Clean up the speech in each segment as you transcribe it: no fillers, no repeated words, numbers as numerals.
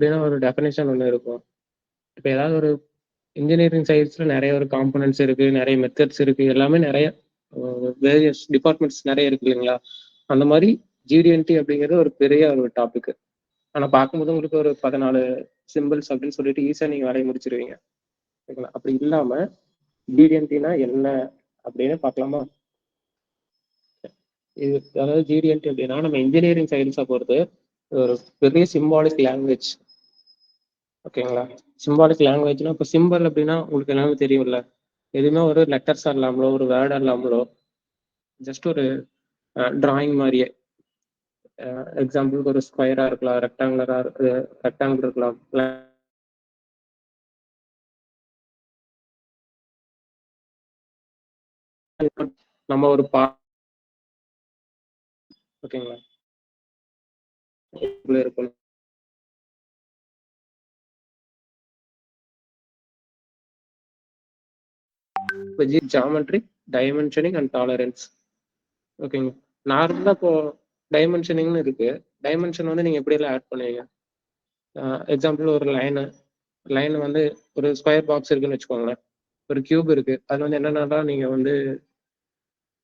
அப்படின்னா ஒரு டெஃபினேஷன் ஒன்று இருக்கும். இப்போ ஏதாவது ஒரு இன்ஜினியரிங் சைட்ஸ்ல நிறைய ஒரு காம்பனன்ட்ஸ் இருக்கு, நிறைய மெத்தட்ஸ் இருக்கு, எல்லாமே நிறைய வேரியஸ் டிபார்ட்மெண்ட்ஸ் நிறைய இருக்கு இல்லைங்களா? அந்த மாதிரி ஜிடிஎன்டி அப்படிங்கிறது ஒரு பெரிய ஒரு டாபிக். ஆனா பார்க்கும்போது உங்களுக்கு ஒரு 14 சிம்பிள்ஸ் அப்படின்னு சொல்லிட்டு ஈஸியா நீங்க வேலையை முடிச்சிருவீங்க. ஓகேங்களா? அப்படி இல்லாம ஜிடிஎன்டினா என்ன அப்படின்னு பார்க்கலாமா? இது அதாவது ஜிடிஎன்டி அப்படின்னா நம்ம இன்ஜினியரிங் சைட்ஸை பொறுத்து ஒரு பெரிய சிம்பாலிக் லாங்குவேஜ். ஓகேங்களா? சிம்பாலிக் லாங்குவேஜ்னா இப்போ சிம்பிள் அப்படின்னா உங்களுக்கு எல்லாமே தெரியும்ல. எதுவுமே ஒரு லெட்டர்ஸா இல்லாமலோ ஒரு வேர்டா இல்லாமலோ ஜஸ்ட் ஒரு டிராயிங் மாதிரியே. எக்ஸாம்பிளுக்கு ஒரு ஸ்கொயரா இருக்கலாம், ரெக்டாங்கிள் இருக்கலாம். நம்ம ஒரு ஓகேங்களா இருக்கணும். Geometry, dimensioning and tolerance. ஓகேங்க. நார்மலா இப்போ டைமென்ஷனிங்னு இருக்கு. டைமென்ஷன் வந்து நீங்க எப்படி எல்லாம் ஆட் பண்ணுவீங்க? எக்ஸாம்பிள் ஒரு லைன் வந்து ஒரு ஸ்கொயர் பாக்ஸ் இருக்குன்னு வச்சுக்கோங்களேன். ஒரு கியூப் இருக்கு. அது வந்து என்னென்னலாம் நீங்க வந்து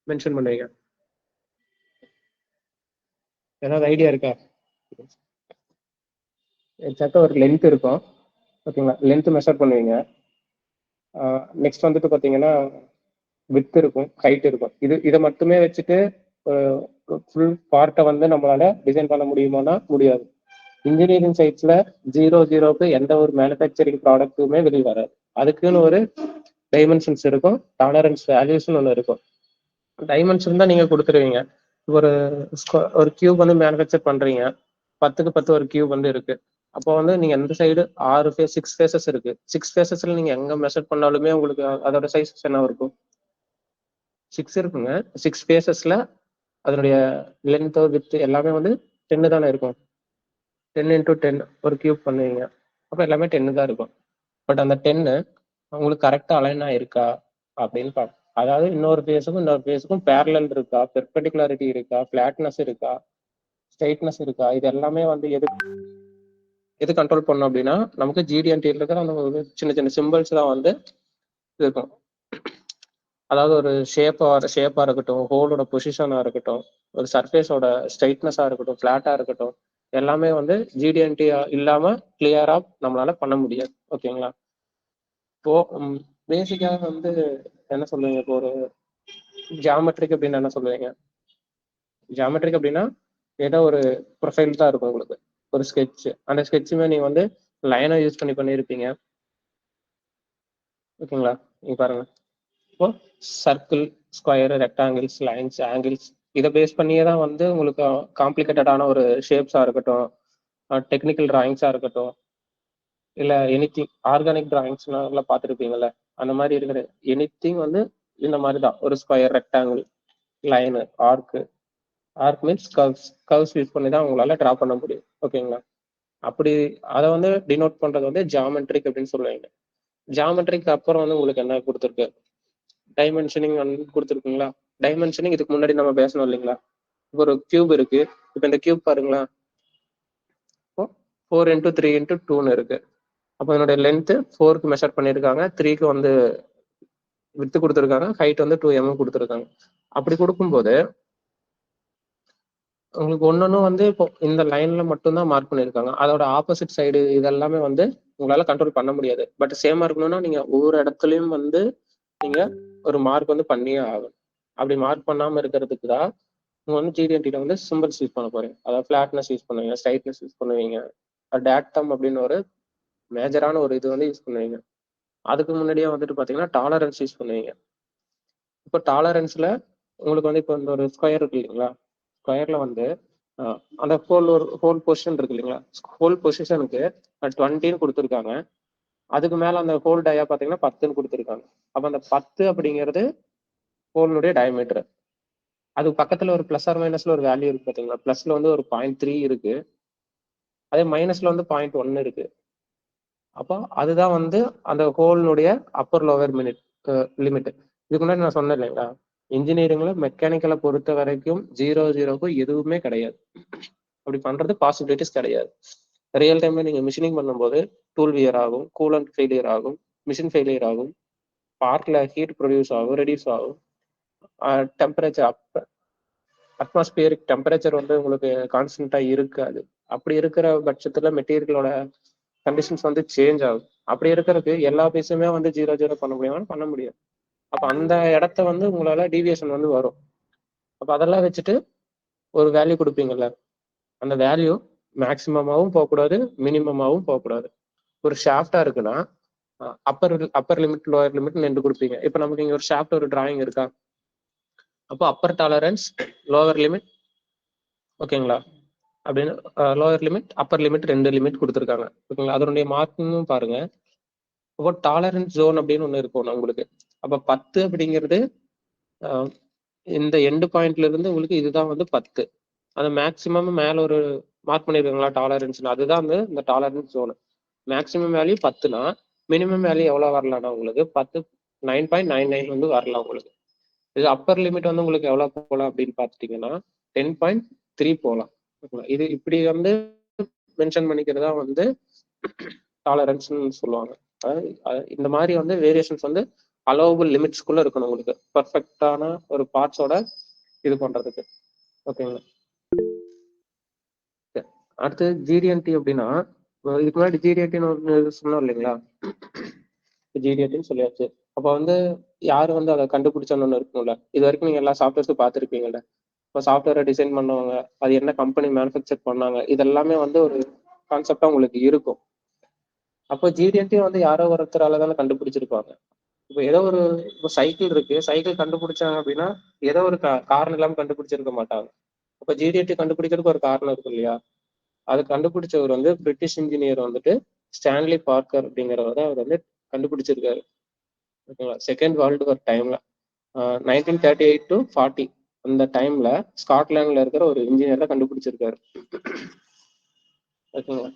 மென்ஷன் பண்ணுவீங்க? ஏதாவது ஐடியா இருக்கா? எக்ஸாக்டா ஒரு லென்த் இருக்கும். ஓகேங்களா? லென்த் மெஷர் பண்ணுவீங்க. நெக்ஸ்ட் வந்துட்டு பார்த்தீங்கன்னா வித் இருக்கும், ஹைட் இருக்கும். இதை மட்டுமே வச்சுட்டு ஃபுல் பார்ட்டை வந்து நம்மளால டிசைன் பண்ண முடியுமானா முடியாது. இன்ஜினியரிங் சைட்ஸ்ல 0-0க்கு எந்த ஒரு மேனுஃபேக்சரிங் ப்ராடக்ட்டுமே வெளியே வராது. அதுக்குன்னு ஒரு டைமென்ஷன்ஸ் இருக்கும், டாலரன்ஸ் வேல்யூஸ்னு ஒன்று இருக்கும். டைமென்ஷன் தான் நீங்க கொடுத்துருவீங்க. ஒரு ஒரு கியூப் வந்து மேனுஃபேக்சர் பண்றீங்க, 10க்கு 10 ஒரு கியூப் வந்து இருக்கு. அப்போ வந்து நீங்க எந்த சைடு 6 ஃபேஸஸ் இருக்கு. 6 ஃபேஸஸ்ல நீங்க எங்க மெஷர் பண்ணாலுமே உங்களுக்கு அதோட சைஸ் என்ன இருக்கும்? 6 இருக்குங்க. 6 ஃபேஸஸ்ல அதனுடைய லென்த் வித் எல்லாமே வந்து 10 தானே இருக்கும். 10x10 ஒரு கியூப் பண்ணுவீங்க, அப்போ எல்லாமே 10 தான் இருக்கும். பட் அந்த 10 உங்களுக்கு கரெக்டா அலைனா இருக்கா அப்படின்னு பார்ப்போம். அதாவது இன்னொரு ஃபேஸுக்கும் பேரலல் இருக்கா, பெர்பெண்டிகுலாரிட்டி இருக்கா, ஃபிளாட்னஸ் இருக்கா, ஸ்ட்ரைட்னஸ் இருக்கா, இது எல்லாமே வந்து எது கண்ட்ரோல் பண்ணும் அப்படின்னா நமக்கு ஜிடிஎன்டி இருக்கிற அந்த ஒரு சின்ன சின்ன சிம்பிள்ஸ் தான் வந்து இருக்கும். அதாவது ஒரு ஷேப்பா இருக்கட்டும், ஹோலோட பொசிஷனா இருக்கட்டும், ஒரு சர்ஃபேஸோட ஸ்ட்ரைட்னஸா இருக்கட்டும், ஃபிளாட்டா இருக்கட்டும், எல்லாமே வந்து ஜிடிஎன்டி இல்லாம கிளியரா நம்மளால பண்ண முடியாது. ஓகேங்களா? இப்போ பேசிக்காக வந்து என்ன சொல்லுவீங்க? இப்போ ஒரு ஜியாமெட்ரிக் அப்படின்னு என்ன சொல்லுவீங்க? ஜியாமெட்ரிக் அப்படின்னா ஏதோ ஒரு ப்ரொஃபைல் தான் இருக்கும் உங்களுக்கு, ஒரு ஸ்கெட்ச். அந்த ஸ்கெட்சுமே நீங்க வந்து லைனை யூஸ் பண்ணி பண்ணியிருப்பீங்க. ஓகேங்களா? நீங்க பாருங்க, இப்போ circle, square, rectangles, lines, angles இதை பேஸ் பண்ணியே தான் வந்து உங்களுக்கு காம்ப்ளிகேட்டடான ஒரு ஷேப்ஸா இருக்கட்டும், டெக்னிக்கல் டிராயிங்ஸா இருக்கட்டும், இல்ல எனிதிங் ஆர்கானிக் டிராயிங்ஸ்லாம் பார்த்துருப்பீங்கல்ல, அந்த மாதிரி இருக்கிற எனிதிங் வந்து இந்த மாதிரி தான். ஒரு square, rectangle, line, arc means curves use பண்ணி தான் உங்களால டிரா பண்ண முடியும். ஓகேங்களா? அப்படி அதை வந்து டினோட் பண்றது வந்து ஜியாமெட்ரிக் அப்படின்னு சொல்லுவாங்க. ஜியாமெட்ரிக்கு அப்புறம் வந்து உங்களுக்கு என்ன கொடுத்துருக்கு? டைமென்ஷனிங் வந்து கொடுத்துருக்குங்களா? டைமென்ஷனிங் இதுக்கு முன்னாடி நம்ம பேசணும் இல்லைங்களா? இப்போ ஒரு கியூப் இருக்கு. இப்போ இந்த கியூப் பாருங்களா, இப்போ 4x3x2 இருக்கு. அப்போ இதனுடைய லென்த் 4க்கு மெஷர் பண்ணியிருக்காங்க, 3க்கு வந்து வித்து கொடுத்துருக்காங்க, ஹைட் வந்து 2mm கொடுத்துருக்காங்க. அப்படி கொடுக்கும்போது உங்களுக்கு ஒன்னொன்னு வந்து இப்போ இந்த லைன்ல மட்டும்தான் மார்க் பண்ணியிருக்காங்க. அதோட ஆப்போசிட் சைடு இதெல்லாமே வந்து உங்களால கண்ட்ரோல் பண்ண முடியாது. பட் சேமா இருக்கணும்னா நீங்க ஒவ்வொரு இடத்துலயும் வந்து நீங்க ஒரு மார்க் வந்து பண்ணியே ஆகும். அப்படி மார்க் பண்ணாம இருக்கிறதுக்கு தான் நீங்க வந்து ஜிடிஎன்டில வந்து சிம்பிள்ஸ் யூஸ் பண்ண போறீங்க. அதாவது ஃபிளாட்னஸ் யூஸ் பண்ணுவீங்க, ஸ்ட்ரைட்னஸ் யூஸ் பண்ணுவீங்க, டேட்டம் அப்படின்னு ஒரு மேஜரான ஒரு இது வந்து யூஸ் பண்ணுவீங்க. அதுக்கு முன்னாடியே வந்துட்டு பாத்தீங்கன்னா டாலரன்ஸ் யூஸ் பண்ணுவீங்க. இப்போ டாலரன்ஸ்ல உங்களுக்கு வந்து இப்போ இந்த ஒரு ஸ்கொயர் இருக்கு இல்லைங்களா? ஸ்கொயர்ல வந்து அந்த ஹோல் பொசிஷன் இருக்கு இல்லைங்களா? ஹோல் பொசிஷனுக்கு 20ன்னு கொடுத்துருக்காங்க. அதுக்கு மேல அந்த ஹோல் டயா பாத்தீங்கன்னா 10ன்னு கொடுத்துருக்காங்க. அப்ப அந்த 10 அப்படிங்கிறது ஹோலுடைய டயமீட்டர். அது பக்கத்துல ஒரு பிளஸ் ஆர் மைனஸ்ல ஒரு வேல்யூ இருக்கு பாத்தீங்களா? பிளஸ்ல வந்து ஒரு 0.3 இருக்கு, அதே மைனஸ்ல வந்து 0.1 இருக்கு. அப்போ அதுதான் வந்து அந்த ஹோல்னுடைய அப்பர் லோவர் லிமிட். இதுக்கு முன்னாடி நான் சொன்னேன் இல்லைங்களா? இன்ஜினியரிங்ல மெக்கானிக்கலை பொறுத்த வரைக்கும் 0-0க்கும் எதுவுமே கிடையாது. அப்படி பண்றது பாசிபிலிட்டிஸ் கிடையாது. ரியல் டைம்ல நீங்க மிஷினிங் பண்ணும்போது டூல் வியர் ஆகும், கூலண்ட் ஃபெயிலியர் ஆகும், மிஷின் ஃபெயிலியர் ஆகும், பார்ட்ல ஹீட் ப்ரொடியூஸ் ஆகும், ரெடியூஸ் ஆகும். டெம்பரேச்சர் அட்மாஸ்பியரிக் டெம்பரேச்சர் வந்து உங்களுக்கு கான்ஸ்டன்டா இருக்காது. அப்படி இருக்கிற பட்சத்துல மெட்டீரியலோட கண்டிஷன்ஸ் வந்து சேஞ்ச் ஆகும். அப்படி இருக்கிறதுக்கு எல்லா பீஸுமே வந்து 0 பண்ண முடியுமான்னு பண்ண முடியாது. அப்ப அந்த இடத்த வந்து உங்களால டீவியேஷன் வந்து வரும். அப்ப அதெல்லாம் வச்சுட்டு ஒரு வேல்யூ கொடுப்பீங்கல்ல, அந்த வேல்யூ மேக்சிமமாவும் போகக்கூடாது, மினிமமாவும் போகக்கூடாது. ஒரு ஷாஃப்டா இருக்குன்னா அப்பர் லிமிட் லோயர் லிமிட் ரெண்டு கொடுப்பீங்க. இப்ப நமக்கு இங்க ஒரு ஷாஃப்ட் ஒரு டிராயிங் இருக்கா, அப்போ அப்பர் டாலரன்ஸ் லோவர் லிமிட் ஓகேங்களா அப்படின்னு லோயர் லிமிட் அப்பர் லிமிட் ரெண்டு லிமிட் கொடுத்துருக்காங்க ஓகேங்களா. அதனுடைய மார்க்கிங்கும் பாருங்க. இப்போ டாலரன்ஸ் ஜோன் அப்படின்னு ஒன்று இருக்கும் உங்களுக்கு. அப்போ 10 அப்படிங்கிறது இந்த எண்டு பாயிண்ட்ல இருந்து உங்களுக்கு இதுதான் வந்து 10. அந்த மேக்சிமம் மேல ஒரு மார்க் பண்ணிருக்காங்களா டாலரன்ஸ், அதுதான் வந்து இந்த டாலரன்ஸ் ஜோனு. மேக்சிமம் வேல்யூ 10னா மினிமம் வேல்யூ எவ்வளவு வரலாம்னா உங்களுக்கு 10 9.99 வந்து வரலாம் உங்களுக்கு. இது அப்பர் லிமிட் வந்து உங்களுக்கு எவ்வளவு போகலாம் அப்படின்னு பார்த்துட்டீங்கன்னா 10.3 போகலாம். இது இப்படி வந்து மென்ஷன் பண்ணிக்கிறதா வந்து டாலரன்ஸ்னு சொல்லுவாங்க. இந்த மாதிரி வந்து வேரியேஷன்ஸ் வந்து அலோவபிள் லிமிட்ஸ்குள்ள இருக்கணும் உங்களுக்கு பர்ஃபெக்டான ஒரு பார்ட்ஸோட இது பண்றதுக்கு ஓகேங்களா. அடுத்து ஜிடிஎன்டி அப்படின்னா இதுக்கு முன்னாடி ஜிடிஎன்டின்னு ஒன்று சொன்னோம் இல்லைங்களா, ஜிடிஎன்டின்னு சொல்லியாச்சு. அப்போ வந்து யாரு வந்து அதை கண்டுபிடிச்சோன்னு ஒன்று இருக்கும்ல, இது வரைக்கும் நீங்க எல்லா சாஃப்ட்வேர்ஸும் பார்த்துருப்பீங்கல்ல. இப்போ சாஃப்ட்வேரை டிசைன் பண்ணவங்க, அது என்ன கம்பெனி மேனுஃபேக்சர் பண்ணாங்க, இதெல்லாமே வந்து ஒரு கான்செப்டா உங்களுக்கு இருக்கும். அப்போ ஜிடிஎன்டி வந்து யாரோ ஒருத்தரால தானே கண்டுபிடிச்சிருப்பாங்க. இப்போ ஏதோ ஒரு இப்போ சைக்கிள் இருக்கு, சைக்கிள் கண்டுபிடிச்சாங்க அப்படின்னா ஏதோ ஒரு காரணம் இல்லாமல் கண்டுபிடிச்சிருக்க மாட்டாங்க. இப்போ ஜிடிஎன்டி கண்டுபிடிக்கிறதுக்கு ஒரு காரணம் இருக்கும் இல்லையா. அது கண்டுபிடிச்சவர் வந்து பிரிட்டிஷ் இன்ஜினியர் வந்துட்டு ஸ்டான்லி பார்க்கர் அப்படிங்கிறவர் அவர் வந்து கண்டுபிடிச்சிருக்காரு ஓகேங்களா. செகண்ட் வேர்ல்டு வார் டைம்ல 1938 to 40 அந்த டைம்ல ஸ்காட்லாண்ட்ல இருக்கிற ஒரு இன்ஜினியர் தான் கண்டுபிடிச்சிருக்காரு ஓகேங்களா.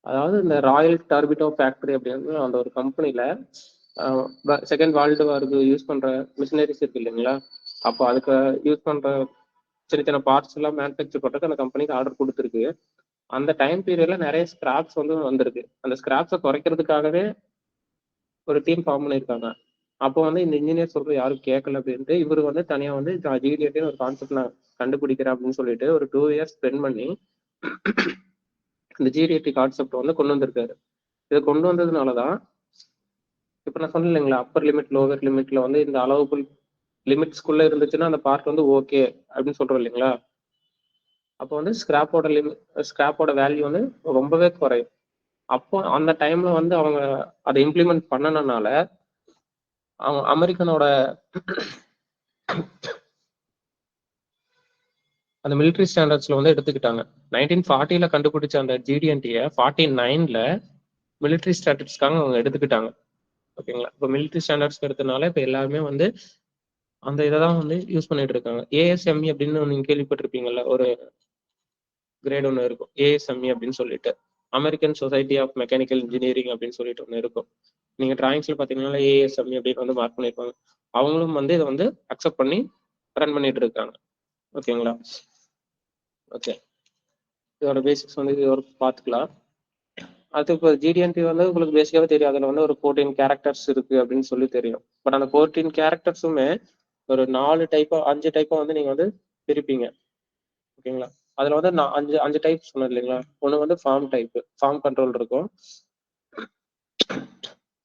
அதாவது இந்த ராயல் டார்பிடோ ஃபேக்டரி அப்படின்னு அந்த ஒரு கம்பெனில செகண்ட் வேர்ல்டு வாருக்கு யூஸ் பண்ற மிஷினரிஸ் இருக்கு இல்லைங்களா, அப்போ அதுக்கு யூஸ் பண்ற சின்ன சின்ன பார்ட்ஸ் எல்லாம் மேனுஃபேக்சர் பண்றதுக்கு அந்த கம்பெனிக்கு ஆர்டர் கொடுத்துருக்கு. அந்த டைம் பீரியட்ல நிறைய ஸ்கிராப்ஸ் வந்து வந்திருக்கு. அந்த ஸ்கிராப்ஸை குறைக்கிறதுக்காகவே ஒரு டீம் ஃபார்ம் பண்ணியிருக்காங்க. அப்போ வந்து இந்த இன்ஜினியர் சொல்றது யாரும் கேட்கல அப்படின்ட்டு இவர் வந்து தனியா வந்து ஜிடிஎன்டின்னு ஒரு கான்செப்ட் நான் கண்டுபிடிக்கிறேன் அப்படின்னு சொல்லிட்டு ஒரு 2 years ஸ்பெண்ட் பண்ணி இந்த ஜிடிஎன்டி கான்செப்ட் வந்து கொண்டு வந்திருக்காரு. இதை கொண்டு வந்ததுனாலதான் இப்ப நான் சொன்னேன் இல்லைங்களா, அப்பர் லிமிட் லோவர் லிமிட்ல வந்து இந்த அலோவபிள் லிமிட்ஸ்குள்ள இருந்துச்சுன்னா அந்த பார்ட் வந்து ஓகே அப்படின்னு சொல்றோம் இல்லைங்களா. அப்போ வந்து ஸ்கிராப்போட வேல்யூ வந்து ரொம்பவே குறையும். அப்போ அந்த டைம்ல வந்து அவங்க அதை இம்ப்ளிமெண்ட் பண்ணனால அவங்க அமெரிக்கனோட அந்த மிலிட்ரி ஸ்டாண்டர்ட்ஸ்ல வந்து எடுத்துக்கிட்டாங்க. 1940 கண்டுபிடிச்ச அந்த ஜிடிஎன்டியை 49 மிலிட்ரி ஸ்டாண்டர்ட்ஸ்க்காக அவங்க எடுத்துக்கிட்டாங்க ஓகேங்களா. இப்போ மிலிட்ரி ஸ்டாண்டர்ட்ஸ் எடுத்தனால இப்போ எல்லாருமே வந்து அந்த இதை தான் வந்து யூஸ் பண்ணிட்டு இருக்காங்க. ஏஎஸ்எம்இ அப்படின்னு நீங்க கேள்விப்பட்டிருப்பீங்கல்ல, ஒரு கிரேட் ஒன்று இருக்கும் ஏஎஸ்எம்இ அப்படின்னு சொல்லிட்டு, American society of mechanical engineering அப்படின்னு சொல்லிட்டு ஒன்று இருக்கும். நீங்க டிராயிங்ஸ்ல பாத்தீங்கன்னா ஏஎஸ்எம்இ அப்படின்னு வந்து மார்க் பண்ணிருப்பாங்க. அவங்களும் வந்து இதை வந்து அக்செப்ட் பண்ணி ரன் பண்ணிட்டு இருக்காங்க ஓகேங்களா. ஓகே, இதோட பேசிக்ஸ் வந்து இது ஒரு பார்த்துக்கலாம். அது இப்போ ஜிடிஎன்டி வந்து உங்களுக்கு பேசிக்காவே தெரியும், அதுல வந்து ஒரு 14 கேரக்டர்ஸ் இருக்கு அப்படின்னு சொல்லி தெரியும். பட் அந்த 14 கேரக்டர்ஸுமே ஒரு 4 டைப்பா 5 டைப்பா வந்து நீங்க வந்து பிரிப்பீங்க ஓகேங்களா. அதுல வந்து நான் அஞ்சு டைப் சொன்னேன் இல்லைங்களா. ஒன்று வந்து ஃபார்ம் டைப், ஃபார்ம் கண்ட்ரோல் இருக்கும்,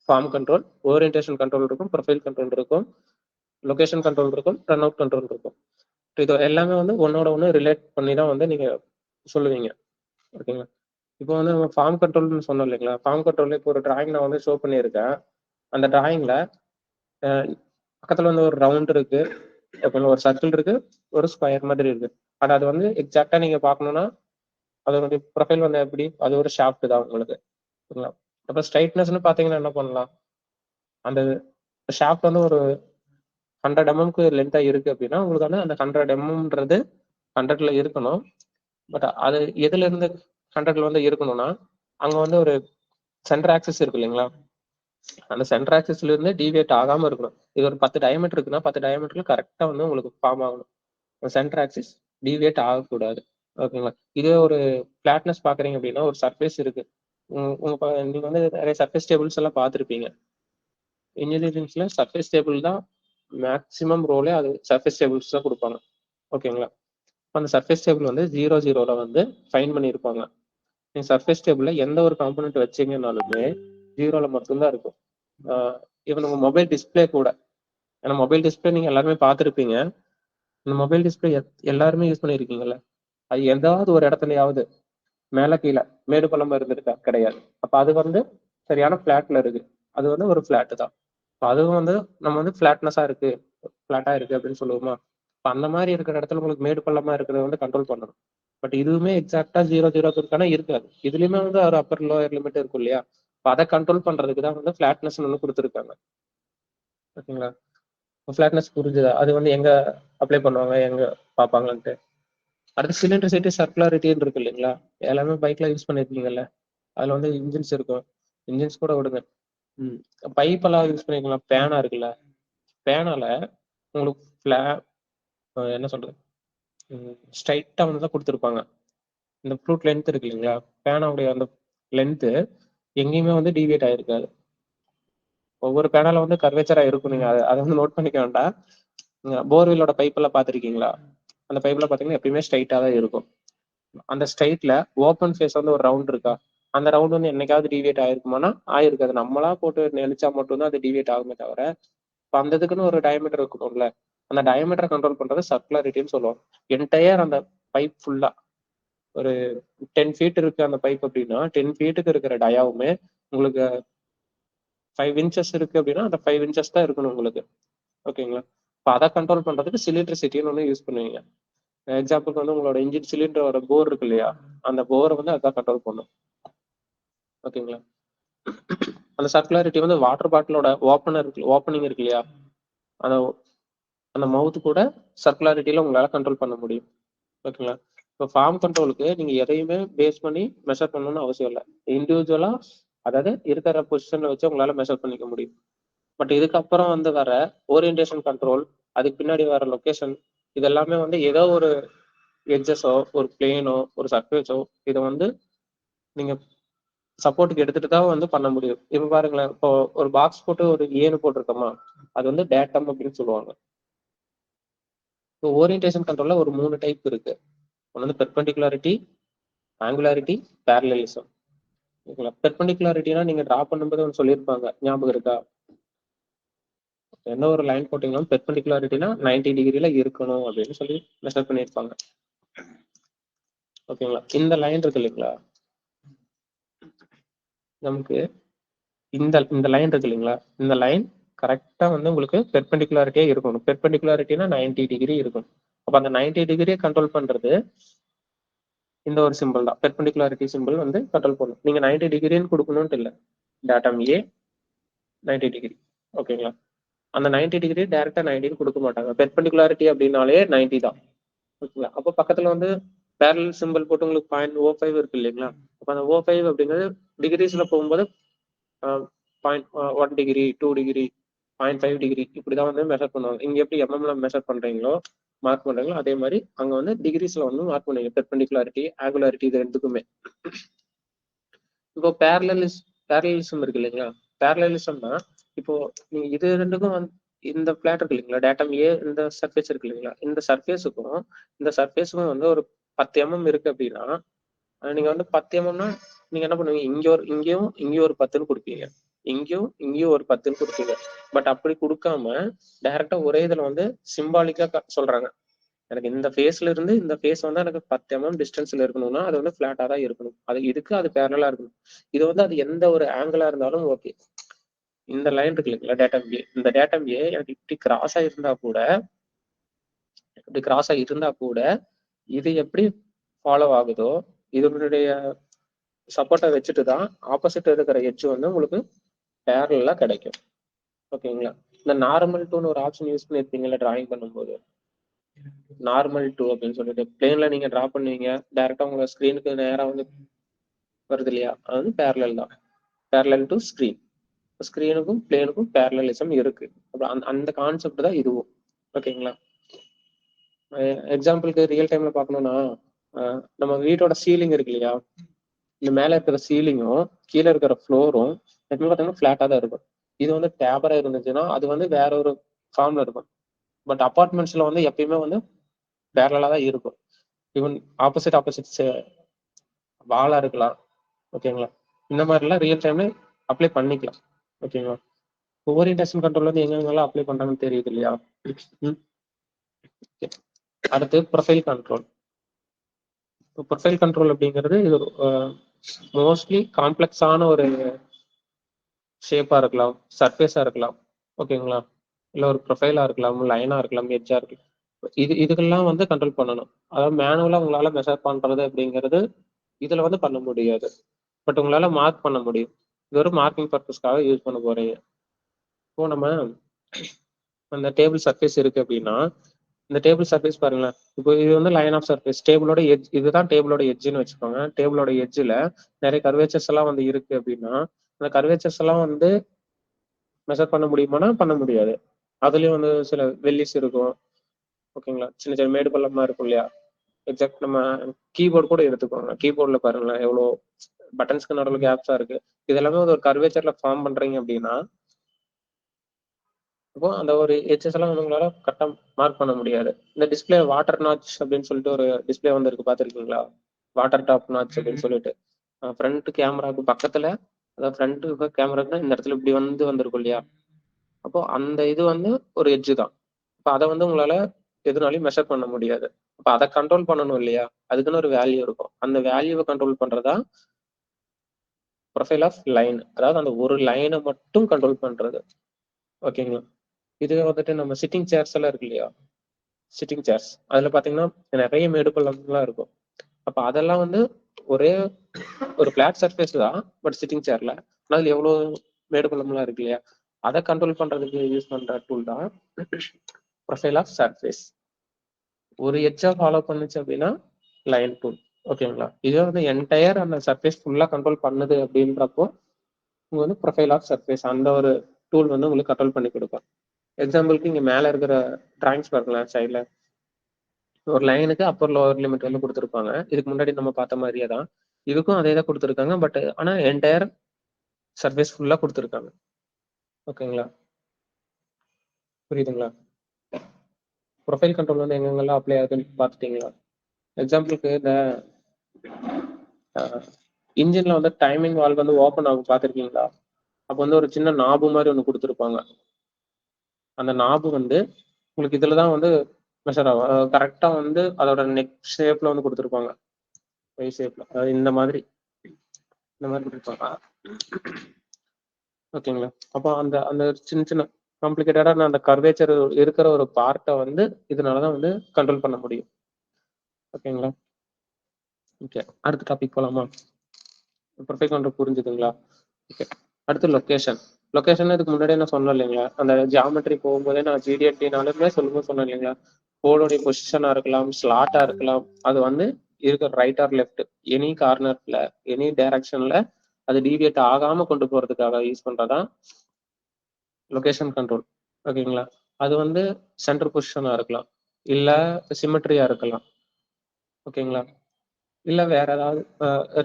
ஃபார்ம் கண்ட்ரோல், ஓரியன்டேஷன் கண்ட்ரோல் இருக்கும், ப்ரொஃபைல் கண்ட்ரோல் இருக்கும், லொகேஷன் கண்ட்ரோல் இருக்கும், ரன் அவுட் கண்ட்ரோல் இருக்கும். இது எல்லாமே வந்து ஒன்னோட ஒன்று ரிலேட் பண்ணி தான் வந்து நீங்க சொல்லுவீங்க ஓகேங்களா. இப்போ வந்து நம்ம ஃபார்ம் கண்ட்ரோல்னு சொன்னோம் இல்லைங்களா. ஃபார்ம் கண்ட்ரோல் இப்போ ஒரு டிராயிங் நான் வந்து ஷோ பண்ணியிருக்கேன். அந்த டிராயிங்ல பக்கத்துல வந்து ஒரு ரவுண்ட் இருக்கு, ஒரு சர்க்கிள் இருக்கு, ஒரு ஸ்கொயர் மாதிரி இருக்கு. பட் அது வந்து எக்ஸாக்டா நீங்க பார்க்கணும்னா அதனுடைய ப்ரொஃபைல் வந்து எப்படி, அது ஒரு ஷாஃப்ட் தான் உங்களுக்கு ஓகேங்களா. அப்போ ஸ்ட்ரைட்னஸ்னு பார்த்தீங்கன்னா என்ன பண்ணலாம், அந்த ஷாஃப்ட் வந்து ஒரு 100 mm லென்த்தா இருக்கு அப்படின்னா உங்களுக்கு வந்து அந்த 100 mmன்றது 100ல இருக்கணும். பட் அது எதுல இருந்து 100ல வந்து இருக்கணும்னா அங்க வந்து ஒரு சென்டர் ஆக்சிஸ் இருக்கு இல்லைங்களா, அந்த சென்டர் ஆக்சிஸ்ல இருந்து டிவியேட் ஆகாம இருக்கணும். இது ஒரு 10 டயமீட்டர் இருக்குன்னா 10 டயமீட்டர்ல கரெக்டா வந்து உங்களுக்கு ஃபார்ம் ஆகணும். சென்டர் ஆக்சிஸ் டிவியேட் ஆகக்கூடாது ஓகேங்களா. இதே ஒரு ஃபிளாட்னஸ் பாக்குறீங்க அப்படின்னா ஒரு சர்ஃபேஸ் இருக்கு. நீங்க வந்து நிறைய சர்ஃபேஸ் டேபிள்ஸ் எல்லாம் பார்த்துருப்பீங்க. இன்ஜினியரிங்ஸ்ல சர்ஃபேஸ் டேபிள் தான் மேக்ஸிமம் ரோலே, அது சர்ஃபேஸ் டேபிள்ஸ் தான் கொடுப்பாங்க. ஓகேங்களா. அந்த சர்ஃபேஸ் டேபிள் வந்து 0 வந்து ஃபைன் பண்ணியிருப்பாங்க. நீங்க சர்ஃபேஸ் டேபிள்ல எந்த ஒரு காம்பனன்ட் வச்சீங்கன்னாலுமே 0ல மட்டும்தான் இருக்கும். ஈவன் உங்க மொபைல் டிஸ்பிளே கூட, ஏன்னா மொபைல் டிஸ்பிளே நீங்க எல்லாருமே பார்த்துருப்பீங்க. இந்த மொபைல் டிஸ்பிளே எல்லாருமே யூஸ் பண்ணியிருக்கீங்கல்ல, அது ஏதாவது ஒரு இடத்துலயாவது மேல கீழ மேடு பள்ளமா இருந்திருக்கா? கிடையாது. அப்ப அது வந்து சரியான ஃபிளாட்ல இருக்கு. அது வந்து ஒரு ஃபிளாட் தான். அதுவும் வந்து நம்ம வந்து ஃபிளாட்னஸா இருக்கு, ஃபிளாட்டா இருக்கு அப்படின்னு சொல்லுவோமா? இப்ப அந்த மாதிரி இருக்கிற இடத்துல உங்களுக்கு மேடு பள்ளமா இருக்கிறத வந்து கண்ட்ரோல் பண்ணணும். பட் இதுவுமே எக்ஸாக்டா 0 இருக்கானா? இருக்காது. இதுலயுமே வந்து ஒரு அப்பர் லோயர் லிமிட் இருக்கும் இல்லையா? அதை கண்ட்ரோல் பண்றதுக்கு தான் வந்து ஃபிளாட்னஸ் ஒன்று கொடுத்துருக்காங்க. ஓகேங்களா. ஃபிளாட்னஸ் புரிஞ்சுதா? அது வந்து எங்க அப்ளை பண்ணுவாங்க, எங்க பார்ப்பாங்கன்ட்டு. அடுத்து சிலிண்ட்ரிசிட்டி, சர்க்குலாரிட்டின்னு இருக்கு இல்லைங்களா? எல்லாமே பைக்ல யூஸ் பண்ணிருக்கீங்கல்ல. அதுல வந்து இன்ஜின்ஸ் இருக்கும். இன்ஜின்ஸ் கூட விடுங்க. பைப் எல்லாம் யூஸ் பண்ணிருக்கலாம். பேனா இருக்குல்ல, பேனால உங்களுக்கு என்ன சொல்றது, ஸ்ட்ரைட்டா வந்து தான் கொடுத்துருப்பாங்க. இந்த ஃப்ரூட் லென்த் இருக்கு இல்லைங்களா, பேனாவுடைய அந்த லென்த் எங்கேயுமே வந்து டீவியேட் ஆயிருக்காது. ஒவ்வொரு பேனால வந்து கர்வேச்சரா இருக்கும். நீங்க அதை வந்து நோட் பண்ணிக்க வேண்டாம். போர்வெல்லோட பைப் எல்லாம் பார்த்துருக்கீங்களா? அந்த பைப்ல பாத்தீங்கன்னா எப்பயுமே ஸ்ட்ரைட்டா தான் இருக்கும். அந்த ஸ்ட்ரைட்ல ஓப்பன் ஃபேஸ் வந்து ஒரு ரவுண்ட் இருக்கா? அந்த ரவுண்ட் வந்து என்னைக்காவது டிவியேட் ஆயிருக்குமானா? ஆயிருக்காது. நம்மளா போட்டு நெளிச்சா மட்டும்தான் அது டிவியேட் ஆகுமே தவிர, இப்ப அந்த இதுக்குன்னு ஒரு டயமீட்டர் இருக்கணும்ல. அந்த டயமீட்டரை கண்ட்ரோல் பண்றது சர்க்குலாரிட்டின்னு சொல்லுவோம். என்டையர் அந்த பைப் ஃபுல்லா ஒரு 10 ஃபீட் இருக்கு அந்த பைப் அப்படின்னா, 10 ஃபீட்டுக்கு இருக்கிற டயாவுமே உங்களுக்கு 5 இன்ச்சஸ் இருக்கு அப்படின்னா, அந்த 5 இன்ச்சஸ் தான் இருக்கணும் உங்களுக்கு. ஓகேங்களா. இப்ப அதை கண்ட்ரோல் பண்றதுக்கு சிலிண்ட்ரிசிட்டின்னு ஒண்ணு யூஸ் பண்ணுவீங்க. எக்ஸாம்பிளுக்கு வந்து உங்களோட இன்ஜின் சிலிண்டரோட போர் இருக்கு இல்லையா, அந்த போரை வந்து அதான் கண்ட்ரோல் பண்ணும். ஓகேங்களா. அந்த சர்க்குலாரிட்டி வந்து வாட்டர் பாட்டிலோட ஓப்பனிங் இருக்கு இல்லையா, அந்த அந்த மவுத் கூட சர்க்குலாரிட்டியில உங்களால கண்ட்ரோல் பண்ண முடியும். ஓகேங்களா. இப்போ ஃபார்ம் கண்ட்ரோலுக்கு நீங்க எதையுமே பேஸ் பண்ணி மெஷர் பண்ணணும்னு அவசியம் இல்லை. இண்டிவிஜுவலா, அதாவது இருக்கிற பொசிஷன்ல வச்சு உங்களால மெஷர் பண்ணிக்க முடியும். பட் இதுக்கப்புறம் வந்து வர ஓரியன்டேஷன் கண்ட்ரோல், அதுக்கு பின்னாடி வர லொகேஷன், இது எல்லாமே வந்து ஏதோ ஒரு எட்ஜஸோ, ஒரு பிளேனோ, ஒரு சர்ஃபேஸோ, இதை வந்து நீங்க சப்போர்ட்டுக்கு எடுத்துட்டு தான் வந்து பண்ண முடியும். இப்ப பாருங்களேன், இப்போ ஒரு பாக்ஸ் போட்டு ஒரு ஏன்னு போட்டிருக்கோமா, அது வந்து டேட்டம் அப்படின்னு சொல்லுவாங்க. இப்போ ஓரியன்டேஷன் கண்ட்ரோல்ல ஒரு 3 டைப் இருக்கு. ஒன்று வந்து பெர்பெண்டிகுலாரிட்டி, ஆங்குலாரிட்டி, பேரலலிசம். ஓகேங்களா. பெர்பெண்டிகுலாரிட்டினா நீங்க டிரா பண்ணும்போது ஒன்று சொல்லியிருப்பாங்க, ஞாபகம் இருக்கா? என்ன ஒரு லைன் போட்டீங்கன்னா பெர்பெண்டிகுலாரிட்டினா 90 டிகிரில இருக்கணும் அப்படின்னு சொல்லி மெஷர் பண்ணியிருப்பாங்க. ஓகேங்களா. இந்த லைன் இருக்கு இல்லைங்களா, நமக்கு இந்த இந்த லைன் இருக்கு இல்லைங்களா, இந்த லைன் கரெக்டா வந்து உங்களுக்கு பெர்பெண்டிகுலாரிட்டியா இருக்கணும். பெர்பெண்டிகுலாரிட்டினா 90 டிகிரி இருக்கும். அப்ப அந்த 90 டிகிரியை கண்ட்ரோல் பண்றது இந்த ஒரு சிம்பிள் தான். பெர்பெண்டிகுலாரிட்டி சிம்பிள் வந்து கண்ட்ரோல் பண்ணும். நீங்க 90 டிகிரின்னு கொடுக்கணும்னு இல்லை, டேட்டம் ஏ 90 டிகிரி. ஓகேங்களா. அந்த 90 டிகிரி டைரக்டா 90 கொடுக்க மாட்டாங்க. பெர்பெண்டிகுலாரிட்டி அப்படின்னாலே 90 தான். ஓகேங்களா. அப்போ பக்கத்துல வந்து பேரலல் சிம்பிள் போட்டு உங்களுக்கு 0.05 இருக்கு இல்லைங்களா. அப்ப அந்த 0.5 அப்படிங்கிறது டிகிரிஸ்ல போகும்போது 0.1 டிகிரி, 2 டிகிரி, 0.5 டிகிரி, இப்படிதான் வந்து மெஷர் பண்ணுவாங்க. இங்க எப்படி எம்எம்ல மெஷர் பண்றீங்களோ, மார்க் பண்றீங்களோ, அதே மாதிரி அங்க வந்து டிகிரிஸ்ல வந்து மார்க் பண்ணுவீங்க. பெர்பெண்டிகுலாரிட்டி, ஆங்குலாரிட்டி, இது ரெண்டுக்குமே. இப்போ பேரலலிசம் இருக்கு இல்லைங்களா. பேரலலிசம்னா இப்போ நீங்க இது ரெண்டுக்கும் வந்து இந்த பிளாட் இருக்கு இல்லைங்களா, டேட்டம் ஏ, இந்த சர்ஃபேஸ் இருக்கு இல்லைங்களா, இந்த சர்ஃபேஸுக்கும் வந்து ஒரு 10 இருக்கு அப்படின்னா, நீங்க வந்து 10 எம்எம்னா நீங்க என்ன பண்ணுவீங்க, இங்கேயும் ஒரு 10ன்னு கொடுப்பீங்க, இங்கேயும் ஒரு 10ன்னு கொடுப்பீங்க. பட் அப்படி கொடுக்காம டைரக்டா ஒரே இதுல வந்து சிம்பாலிக்கா சொல்றாங்க, எனக்கு இந்த ஃபேஸ்ல இருந்து இந்த ஃபேஸ் வந்து எனக்கு 10 டிஸ்டன்ஸ்ல இருக்கணும்னா அது வந்து பிளாட்டா தான் இருக்கணும், அது பேரலா இருக்கணும். இது வந்து அது எந்த ஒரு ஆங்கிளா இருந்தாலும் ஓகே. இந்த லைன் இருக்கு இல்லைங்களா, டேட்டம் ஏ, இந்த டேட்டம் ஏ எனக்கு இப்படி கிராஸா இருந்தா கூட இது எப்படி ஃபாலோ ஆகுதோ, இதனுடைய சப்போர்ட்டை வச்சுட்டு தான் ஆப்போசிட் இருக்கிற எட்ஜ் வந்து உங்களுக்கு பேரலா கிடைக்கும். ஓகேங்களா. இந்த நார்மல் டூன்னு ஒரு ஆப்ஷன் யூஸ் பண்ணிருப்பீங்கல்ல டிராயிங் பண்ணும்போது, நார்மல் டூ அப்படின்னு சொல்லிட்டு பிளேன்ல நீங்க டிரா பண்ணுவீங்க, டைரக்டா உங்க ஸ்கிரீனுக்கு நேரா வந்து வருது இல்லையா, அது வந்து பேரலல் தான். பேரலல் டு ஸ்கிரீன், ஸ்கிரீனுக்கும் பிளேனுக்கும் பேரலலிசம் இருக்கு. அந்த அந்த கான்செப்ட் தான் இதுவும். ஓகேங்களா. எக்ஸாம்பிளுக்கு ரியல் டைம்ல பார்க்கணும்னா, நம்ம வீட்டோட சீலிங் இருக்கு இல்லையா, இந்த மேல இருக்கிற சீலிங்கும் கீழே இருக்கிற ஃப்ளோரும் எப்பவுமே பார்த்தீங்கன்னா ஃபிளாட்டா தான் இருக்கும். இது வந்து டேபரா இருந்துச்சுன்னா அது வந்து வேற ஒரு ஃபார்ம்ல இருக்கும். பட் அபார்ட்மெண்ட்ஸ்ல வந்து எப்பயுமே வந்து பேரலா தான் இருக்கும். ஈவன் ஆப்போசிட் வாலா இருக்கலாம். ஓகேங்களா? இந்த மாதிரிலாம் ரியல் டைம்ல அப்ளை பண்ணிக்கலாம். ஓகேங்களா? ஓரியன்டேஷன் கண்ட்ரோல் வந்து எங்கெங்கெல்லாம் அப்ளை பண்றாங்கன்னு தெரியுது இல்லையா? ம். ஓகே. அடுத்து ப்ரொஃபைல் கண்ட்ரோல். இப்போ ப்ரொஃபைல் கண்ட்ரோல் அப்படிங்கிறது இது மோஸ்ட்லி காம்ப்ளெக்ஸான ஒரு ஷேப்பா இருக்கலாம், சர்ஃபேஸா இருக்கலாம். ஓகேங்களா? இல்ல ஒரு ப்ரொஃபைலா இருக்கலாம், லைனா இருக்கலாம், எட்ஜா இருக்கலாம். இதுக்கெல்லாம் வந்து கண்ட்ரோல் பண்ணணும். அதாவது மேனுவலா உங்களால மெஷர் பண்றது அப்படிங்கிறது இதுல வந்து பண்ண முடியாது. பட் உங்களால மார்க் பண்ண முடியும். இது ஒரு மார்க்கிங் பர்பஸ்க்காக யூஸ் பண்ண போறீங்க. இப்போ நம்ம அந்த டேபிள் சர்ஃபேஸ் இருக்கு அப்படின்னா, இந்த டேபிள் சர்ஃபேஸ் பாருங்களேன். இப்போ இது வந்து லைன் ஆஃப் சர்ஃபேஸ். டேபிளோட எட்ஜ் இதுதான் டேபிளோட எட்ஜ்ன்னு வச்சுக்கோங்க. டேபிளோட எட்ஜ்ல நிறைய கர்வேச்சர்ஸ் எல்லாம் வந்து இருக்கு அப்படின்னா, அந்த கர்வேச்சர்ஸ் எல்லாம் வந்து மெஷர் பண்ண முடியுமானா பண்ண முடியாது. அதுலயும் வந்து சில வெல்லிஸ் இருக்கும். ஓகேங்களா? சின்ன சின்ன மேடு பள்ளமா இருக்கும் இல்லையா? எக்ஸாக்ட் நம்ம கீபோர்டு கூட எடுத்துக்கோங்க. கீபோர்ட்ல பாருங்களேன் எவ்வளோ பட்டன்ஸ்க்கு நடுவுல கேப்ஸா இருக்கு. இது எல்லாமே ஒரு கர்வேச்சர்ல ஃபார்ம் பண்றீங்க அப்படின்னா, அப்போ அந்த ஒரு எட்ஜஸ் எல்லாம் வந்து உங்களால கரெக்ட்டா மார்க் பண்ண முடியாது. இந்த டிஸ்ப்ளே வாட்டர் நாட்ச் அப்படின்னு சொல்லிட்டு ஒரு டிஸ்ப்ளே வந்திருக்கு பார்த்திருக்கீங்களா? வாட்டர் டாப் நாட்ச் அப்படின்னு சொல்லிட்டு. ஃப்ரண்ட் கேமராக்கு பக்கத்துல அதாவது ஃப்ரண்ட் கேமராக்குன்னா இந்த இடத்துல இப்படி வந்து வந்திருக்கும் இல்லையா? அப்போ அந்த இது வந்து ஒரு எட்ஜ் தான். அப்ப அத வந்து உங்களால எதுனாலயும் மெஷர் பண்ண முடியாது. அப்ப அத கண்ட்ரோல் பண்ணணும் இல்லையா? அதுக்குன்னு ஒரு வேல்யூ இருக்கும். அந்த வேல்யூவ கண்ட்ரோல் பண்றதா ப்ரொஃபைல் ஆஃப் லைன். அதாவது அந்த ஒரு லைன மட்டும் கண்ட்ரோல் பண்றது. ஓகேங்களா? இதுவே வந்துட்டு நம்ம சிட்டிங் சேர்ஸ் எல்லாம் இருக்கு இல்லையா? Sitting chairs. அதுல பார்த்தீங்கன்னா, நெறைய மேடு பள்ளம்லாம் இருக்கும். அப்ப அதெல்லாம் வந்து ஒரே ஒரு பிளாட் சர்ஃபேஸ் தான். பட் சிட்டிங் சேர்ல. ஆனா அதுல எவ்வளோ மேடு பள்ளம்லாம் இருக்கு இல்லையா? அத கண்ட்ரோல் பண்றதுக்கு யூஸ் பண்ற டூல் தான் ப்ரொஃபைல் ஆஃப் சர்ஃபேஸ். ஒரு எட்ஜா ஃபாலோ பண்ணுச்சு அப்படின்னா, லைன் டூல். ஓகேங்களா? இதுவே வந்து என்டயர் அந்த சர்ஃபேஸ் ஃபுல்லா கண்ட்ரோல் பண்ணுது அப்படின்றப்போ, உங்க வந்து ப்ரொஃபைல் ஆஃப் சர்ஃபேஸ் அந்த ஒரு டூல் வந்து உங்களுக்கு கண்ட்ரோல் பண்ணி குடுக்கும். எக்ஸாம்பிளுக்கு இங்க மேல இருக்கிற டிராயிங்ஸ் பாருங்களேன் சைடுல. ஒரு லைனுக்கு அப்பர் லோவர் லிமிட் வந்து குடுத்திருப்பாங்க. இதுக்கு முன்னாடி நம்ம பார்த்த மாரியே தான். இதுக்கும் அதே தான் குடுத்திருக்காங்க. பட் ஆனா என்டயர் சர்ஃபேஸ் ஃபுல்லா குடுத்திருக்காங்க. ஓகேங்களா? புரியுதுங்களா? ப்ரொஃபைல் கண்ட்ரோல் வந்து எங்கெங்கெல்லாம் அப்ளை ஆகுதுன்னு பார்த்துட்டீங்களா? எக்ஸாம்பிளுக்கு இந்த அ இன்ஜின்ல வந்து டைமிங் வால்வ் வந்து ஓப்பன் ஆகும் பார்த்திருக்கீங்களா? அப்ப வந்து ஒரு சின்ன நாபு மாரி ஒண்ணு குடுத்திருப்பாங்க. அந்த நாபு வந்து உங்களுக்கு இதுல தான் வந்து மெஷர் ஆகும். கரெக்ட்டா வந்து அதோட நெக் ஷேப்ல வந்து குடுத்திருப்பாங்க. ஒய் ஷேப்ல. அதாவது இந்த மாரி குடுத்திருப்பாங்க. ஓகேங்களா? அப்போ அந்த அந்த சின்ன சின்ன காம்ப்ளிகேட்டடான அந்த கர்வேச்சர் இருக்கிற ஒரு பார்ட்ட வந்து இதனால தான் வந்து கண்ட்ரோல் பண்ண முடியும். ஓகேங்களா? ஓகே. அடுத்த டாபிக் போலாமா? பெர்ஃபெக்ட் கண்ட்ரோல் புரிஞ்சுதுங்களா? ஓகே. அடுத்து லொகேஷன். லொகேஷன் இதுக்கு முன்னாடியே நான் சொன்னேன் இல்லைங்களா? அந்த ஜியாமெட்ரி போகும்போதே நான் ஜிடிஎன்டினாலுமே சொல்லும்போது சொன்னேன் இல்லைங்களா? போர்டோடைய பொசிஷனா இருக்கலாம், ஸ்லாட்டா இருக்கலாம். அது வந்து இருக்கிற ரைட் ஆர் லெஃப்ட் எனி கார்னர்ல, எனி டைரக்ஷன்ல அது டீவியேட் ஆகாம கொண்டு போறதுக்காக யூஸ் பண்றதுதான் லொகேஷன் கண்ட்ரோல். ஓகேங்களா? அது வந்து சென்டர் பொசிஷனா இருக்கலாம். இல்ல சிமெட்ரியா இருக்கலாம். ஓகேங்களா? இல்ல வேற ஏதாவது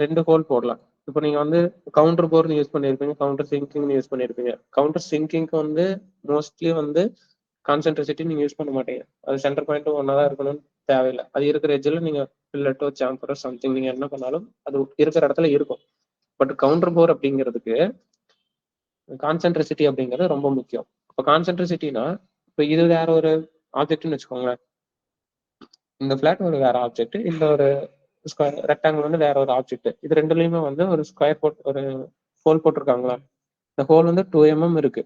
2 ஹோல் போடலாம். இப்போ நீங்க வந்து கவுண்டர் போர்ன்னு யூஸ் பண்ணியிருப்பீங்க. கவுண்டர் சிங்கிங்ன்னு யூஸ் பண்ணியிருப்பீங்க. கவுண்டர் சிங்கிங்க்கு வந்து மோஸ்ட்லி வந்து கான்சென்ட்ரிசிட்டி நீங்க யூஸ் பண்ண மாட்டீங்க. அது சென்டர் பாயிண்ட்டும் ஒண்ணா தான் இருக்கணும்னு தேவையில்ல. அது இருக்கிற எட்ஜ்ல நீங்க பில்லட்டோ, சேம்பரோ சம்திங் நீங்க என்ன பண்ணாலும் அது இருக்கிற இடத்துல இருக்கும். பட் கவுண்டர் போர் அப்படிங்கிறதுக்கு கான்சென்ட்ரிசிட்டி அப்படிங்கிறது ரொம்ப முக்கியம். இப்போ கான்சென்ட்ரிசிட்டினா இப்போ இது வேற ஒரு ஆப்ஜெக்ட்னு வச்சுக்கோங்களேன். இந்த பிளாட் ஒரு வேற ஆப்ஜெக்ட். இந்த ஒரு ஸ்கொயர் ரெக்டாங்கிள் வந்து வேற ஒரு ஆப்ஜெக்ட். இது ரெண்டுலயுமே வந்து ஒரு ஸ்கொயர் ஒரு ஹோல் போட்டிருக்காங்களா? இந்த ஹோல் வந்து 2 இருக்கு.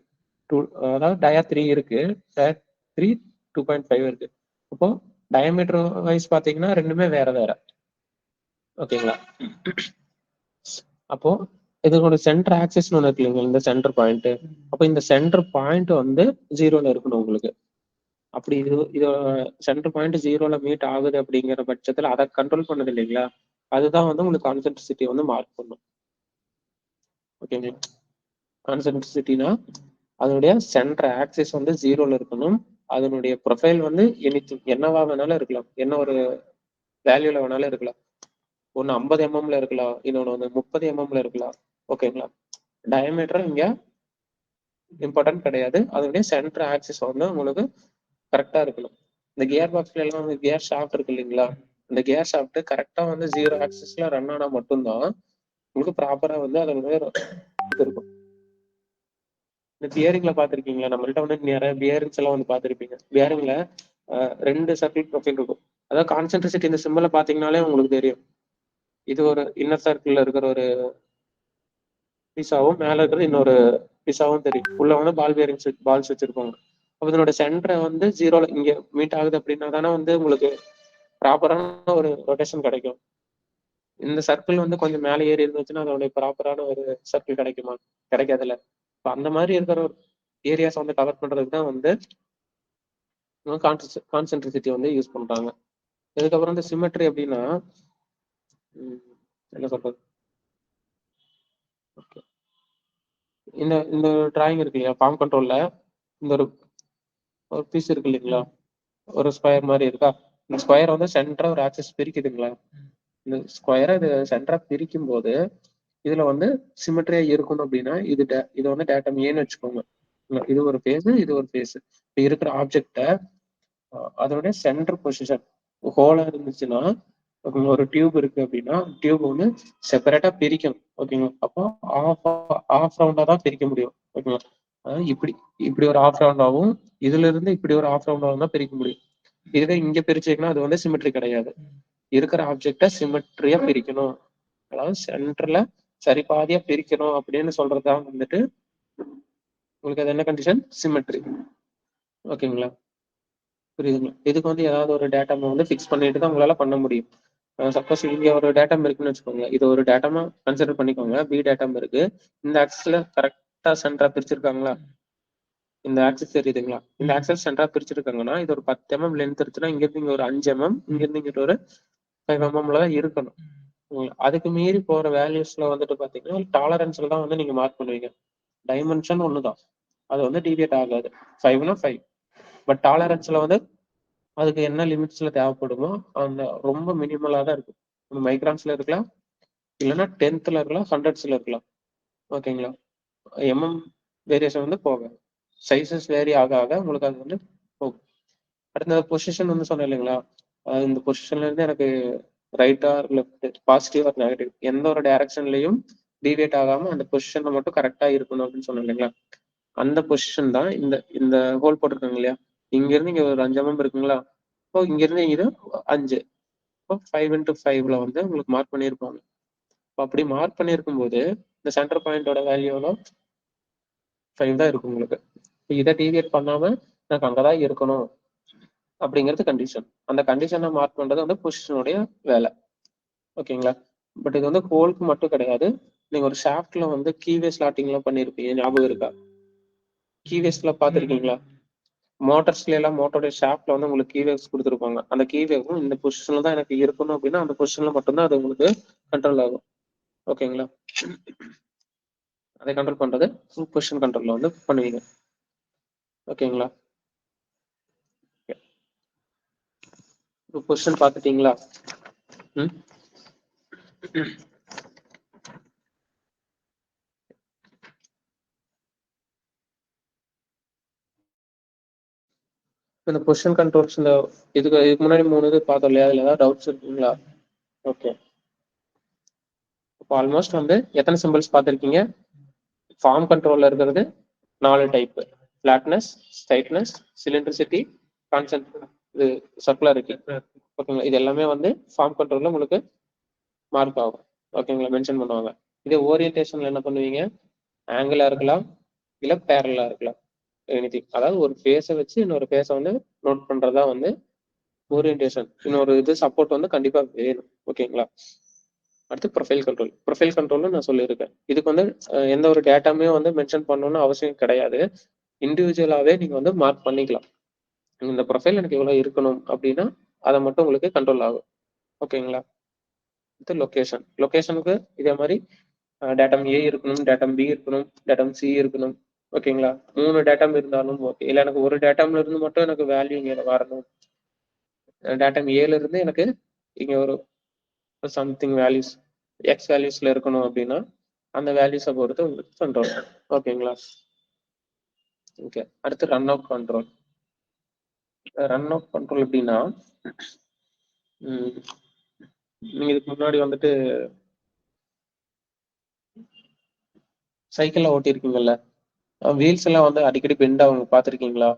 2 அதாவது டயா 3 இருக்கு. டயா 3 2.5 இருக்கு. அப்போ டயாமீட்டர் வைஸ் பாத்தீங்கன்னா ரெண்டுமே வேற வேற. ஓகேங்களா? அப்போ இதோட சென்டர் ஆக்சிஸ்னு ஒண்ணு இருக்கு இல்லைங்க, இந்த சென்டர் பாயிண்ட். அப்போ இந்த சென்டர் பாயிண்ட் வந்து 0ல இருக்கணும் உங்களுக்கு. அப்படி இது சென்டர் பாயிண்ட் 0ல மீட் ஆகுது அப்படிங்கிற பட்சத்துல அதை கண்ட்ரோல் பண்ணது இல்லைங்களா? அதுதான் வந்து உங்களுக்கு கான்சென்ட்ரிசிட்டி வந்து மார்க் பண்ணும். ஓகேங்களா? கான்சென்ட்ரிசிட்டினா அதனுடைய சென்டர் ஆக்சிஸ் வந்து 0ல இருக்கணும். அதனுடைய ப்ரொஃபைல் வந்து என்னவா வேணாலும் இருக்கலாம். என்ன ஒரு வேல்யூல வேணாலும் இருக்கலாம். ஒன்று 50 mm இருக்கலாம், இன்னொன்று வந்து 30 mm இருக்கலாம். ஓகேங்களா? டயமீட்டர் இங்க இம்பார்ட்டன்ட் கிடையாது. அதோடைய சென்டர் ஆக்சிஸ் வந்து உங்களுக்கு கரெக்டா இருக்கணும். இந்த கியர் பாக்ஸ்ல எல்லாம் வந்து கியர் ஷாஃப்ட் இருக்கு இல்லைங்களா? இந்த கியர் ஷாஃப்ட் கரெக்டா வந்து 0 ஆக்சிஸ்ல ரன் ஆனா மட்டும்தான் உங்களுக்கு ப்ராப்பரா வந்து அதோட இது இருக்கும். இந்த பியரிங்ல பாத்திருக்கீங்களா? நம்மள்ட்ட வந்து நிறைய பியரிங்ஸ் எல்லாம் வந்து பாத்திருப்பீங்க. பியரிங்ல 2 சர்க்கிள் ப்ரொஃபைல் இருக்கும். அதாவது கான்சென்ட்ரிசிட்டி இந்த சிம்பிள பாத்தீங்கன்னாலே உங்களுக்கு தெரியும். இது ஒரு இன்னர் சர்க்கிள்ல இருக்கிற ஒரு பீஸாவும், மேல இருக்கிறது இன்னொரு பீஸாவும் தெரியும். உள்ள வந்து பால் பியரிங்ஸ் பால்ஸ் வச்சிருப்பாங்க. அப்ப இதனோட சென்டரை வந்து 0ல இங்க மீட் ஆகுது அப்படின்னா தானே வந்து உங்களுக்கு ப்ராப்பரான ஒரு ரொட்டேஷன் கிடைக்கும். இந்த சர்க்கிள் வந்து கொஞ்சம் மேலே ஏறி இருந்துச்சுன்னா அதோடைய ப்ராப்பரான ஒரு சர்க்கிள் கிடைக்குமா? கிடைக்காதுல்ல. இப்ப அந்த மாதிரி இருக்கிற ஒரு ஏரியாஸ் வந்து கவர் பண்றதுக்கு தான் வந்து கான்சென்ட்ரிசிட்டி வந்து யூஸ் பண்றாங்க. இதுக்கப்புறம் இந்த சிமெட்ரி அப்படின்னா என்ன சொல்றது, இந்த இந்த டிராயிங் இருக்கு இல்லையா, ஃபார்ம் கண்ட்ரோல்ல இந்த ஒரு பீஸ் இருக்கு இல்லைங்களா, ஒரு ஸ்கொயர் மாதிரி இருக்கா. இந்த ஸ்கொயர் வந்து சென்டரா ஒரு ஆக்சிஸ் பிரிக்குதுங்களா. இந்த ஸ்கொயரை இது சென்டரா பிரிக்கும் போது இதுல வந்து சிமெட்ரியா இருக்கணும் அப்படின்னா இது வந்து டேட்டம் ஏன்னு வச்சுக்கோங்க. இது ஒரு பேஸ், இது ஒரு பேஸ். இருக்கிற ஆப்ஜெக்ட அதோட சென்டர் பொசிஷன் ஹோலா இருந்துச்சுன்னா, ஒரு டியூப் இருக்கு அப்படின்னா டியூப் வந்து செப்பரேட்டா பிரிக்கணும். ஓகேங்களா? அப்போ ஆஃப் ரவுண்டா தான் பிரிக்க முடியும். ஓகேங்களா? இப்படி இப்படி ஒரு ஆஃப் ரவுண்டாவும் இதுல இருந்து இப்படி ஒரு ஆஃப் ரவுண்டாவும் தான் பிரிக்க முடியும். இதுவே இங்க பிரிச்சீங்கன்னா அது வந்து சிமெட்ரி கிடையாது. இருக்கிற ஆப்ஜெக்ட சிமெட்ரியா பிரிக்கணும், அதாவது சென்டர்ல சரி பாதியா பிரிக்கணும் அப்படின்னு சொல்றதுதான் வந்துட்டு உங்களுக்கு அது என்ன கண்டிஷன், சிமெட்ரி. ஓகேங்களா? புரியுதுங்களா? இதுக்கு வந்து ஏதாவது ஒரு டேட்டாவை வந்து ஃபிக்ஸ் பண்ணிட்டு தான் உங்களால பண்ண முடியும். சப்போஸ் இங்க ஒரு டேட்டம் இருக்குன்னு வச்சுக்கோங்க. இது ஒரு டேட்டமா கன்சிடர் பண்ணிக்கோங்க. பி டேட்டம் இருக்கு. இந்த ஆக்சிஸ்ல கரெக்டா சென்டரா பிரிச்சிருக்காங்களா? இந்த ஆக்சிஸ் தெரியுதுங்களா? இந்த ஆக்சிஸ் சென்டரா பிரிச்சிருக்காங்கன்னா இது ஒரு 10 mm லென்த் இருக்குன்னா இங்க இருந்து இங்க ஒரு 5 mm, இங்க இருந்து இங்கிட்ட ஒரு 5 mm தான் இருக்கணும். அதுக்கு மீறி போற வேல்யூஸ்ல வந்துட்டு பாத்தீங்கன்னா டாலரன்ஸ்ல தான் வந்து நீங்க மார்க் பண்ணுவீங்க. டைமென்ஷன் ஒண்ணுதான், அது வந்து டிவியேட் ஆகாது. 5னா 5. பட் டாலரன்ஸ்ல வந்து அதுக்கு என்ன லிமிட்ஸ்ல தேவைப்படுமோ அந்த ரொம்ப மினிமலா தான் இருக்கும். மைக்ரான்ஸ்ல இருக்கலாம், இல்லைன்னா 10th இருக்கலாம், 100s இருக்கலாம். ஓகேங்களா? எம்எம் வேரியேஷன் வந்து போகும். சைசஸ் வேரி ஆக ஆக உங்களுக்கு அது வந்து போகும். அடுத்த பொசிஷன் வந்து சொன்னேன் இல்லைங்களா, இந்த பொசிஷன்ல இருந்து எனக்கு ரைட்டா லெஃப்ட், பாசிட்டிவ் ஆர் நெகட்டிவ் எந்த ஒரு டைரக்ஷன்லயும் டிவியேட் ஆகாம அந்த பொசிஷன்ல மட்டும் கரெக்டா இருக்கணும் அப்படின்னு சொன்னேன் இல்லைங்களா. அந்த பொசிஷன் தான் இந்த இந்த ஹோல் போட்டிருக்காங்க இல்லையா, இங்க இருந்து இங்க ஒரு 5 mm இருக்குங்களா. இப்போ இங்க இருந்து இது 5, இப்போ 5x5ல வந்து உங்களுக்கு மார்க் பண்ணியிருப்பாங்க. இப்போ அப்படி மார்க் பண்ணியிருக்கும் போது இந்த சென்டர் பாயிண்டோட வேல்யூல 5 தான் இருக்கும் உங்களுக்கு. இதை டீவியேட் பண்ணாம எனக்கு அங்கதான் இருக்கணும் அப்படிங்கிறது கண்டிஷன். அந்த கண்டிஷனை மார்க் பண்றது வந்து பொசிஷனுடைய வேலை. ஓகேங்களா? பட் இது வந்து ஹோலுக்கு மட்டும் கிடையாது. நீங்க ஒரு ஷாஃப்ட்ல வந்து கீவே ஸ்லாட்டிங் எல்லாம் பண்ணிருப்பீங்க, ஞாபகம் இருக்கா? கீவேஸ்ல பாத்திருக்கீங்களா? மோட்டார்ஸ்ல எல்லாம் மோட்டோட ஷாஃப்ட்ல வந்து உங்களுக்கு கீவேஸ் கொடுத்துருப்பாங்க. அந்த கீவேவும் இந்த பொசிஷன்ல தான் எனக்கு இருக்கணும் அப்படின்னா அந்த பொசிஷன்ல மட்டும்தான் அது உங்களுக்கு கண்ட்ரோல் ஆகும். ஓகேங்களா? அதை கண்ட்ரோல் பண்றது பொசிஷன் கண்ட்ரோல்ல வந்து பண்ணுவீங்க. ஓகேங்களா? பொசிஷன் பாத்துட்டீங்களா? இந்த பொசிஷன் கண்ட்ரோல்ஸ் இந்த இதுக்கு முன்னாடி 3 இது பார்த்தோம் இல்லையா, அதுல ஏதாவது டவுட்ஸ் இருக்குங்களா? ஓகே. இப்போ ஆல்மோஸ்ட் வந்து எத்தனை சிம்பிள்ஸ் பார்த்துருக்கீங்க? ஃபார்ம் கண்ட்ரோல்ல இருக்கிறது 4 டைப்: ஃபிளாட்னஸ், ஸ்ட்ரைட்னஸ், சிலிண்ட்ரிசிட்டி, கான்சென்ட், இது சர்க்குலாரிட்டி. ஓகேங்களா? இது எல்லாமே வந்து ஃபார்ம் கண்ட்ரோல்ல உங்களுக்கு மார்க் ஆகும். ஓகேங்களா? மென்ஷன் பண்ணுவாங்க. இதே ஓரியன்டேஷன்ல என்ன பண்ணுவீங்க? ஆங்கிளா இருக்கலாம், இல்ல பேரலா இருக்கலாம், எனிதிங். அதாவது ஒரு ஃபேஸை வச்சு இன்னொரு ஃபேஸை வந்து நோட் பண்றதா வந்து ஓரியன்டேஷன். இன்னொரு இது சப்போர்ட் வந்து கண்டிப்பா வேணும். ஓகேங்களா? அடுத்து ப்ரொஃபைல் கண்ட்ரோல். ப்ரொஃபைல் கண்ட்ரோல்னு நான் சொல்லியிருக்கேன். இதுக்கு வந்து எந்த ஒரு டேட்டாமே வந்து மென்ஷன் பண்ணணும்னு அவசியம் கிடையாது. இண்டிவிஜுவலாவே நீங்க வந்து மார்க் பண்ணிக்கலாம். இந்த ப்ரொஃபைல் எனக்கு இவ்வளவு இருக்கணும் அப்படின்னா அதை மட்டும் உங்களுக்கு கண்ட்ரோல் ஆகும். ஓகேங்களா? அடுத்து லொகேஷன். லொகேஷனுக்கு இதே மாதிரி டேட்டம் ஏ இருக்கணும், டேட்டம் பி இருக்கணும், டேட்டம் சி இருக்கணும். ஓகேங்களா? 3 டேட்டம் இருந்தாலும் ஓகே. இல்ல எனக்கு ஒரு டேட்டம்ல இருந்து மட்டும் எனக்கு வேல்யூ இங்க வரணும், டேட்டம் ஏல இருந்து எனக்கு இங்க ஒரு சம்திங் வேல்யூஸ் எக்ஸ் வேல்யூஸ்ல இருக்கணும் அப்படின்னா அந்த வேல்யூஸை பொறுத்து உங்களுக்கு கண்ட்ரோல். ஓகேங்களா? ஓகே, அடுத்து run out control. Run out control எப்படின்னா, நீங்க இதுக்கு முன்னாடி வந்துட்டு சைக்கிள்ல ஓட்டியிருக்கீங்கல்ல, வீல்ஸ் எல்லாம் வந்து அடிக்கடி பெண்ட் ஆகும் பார்த்துருக்கீங்களா?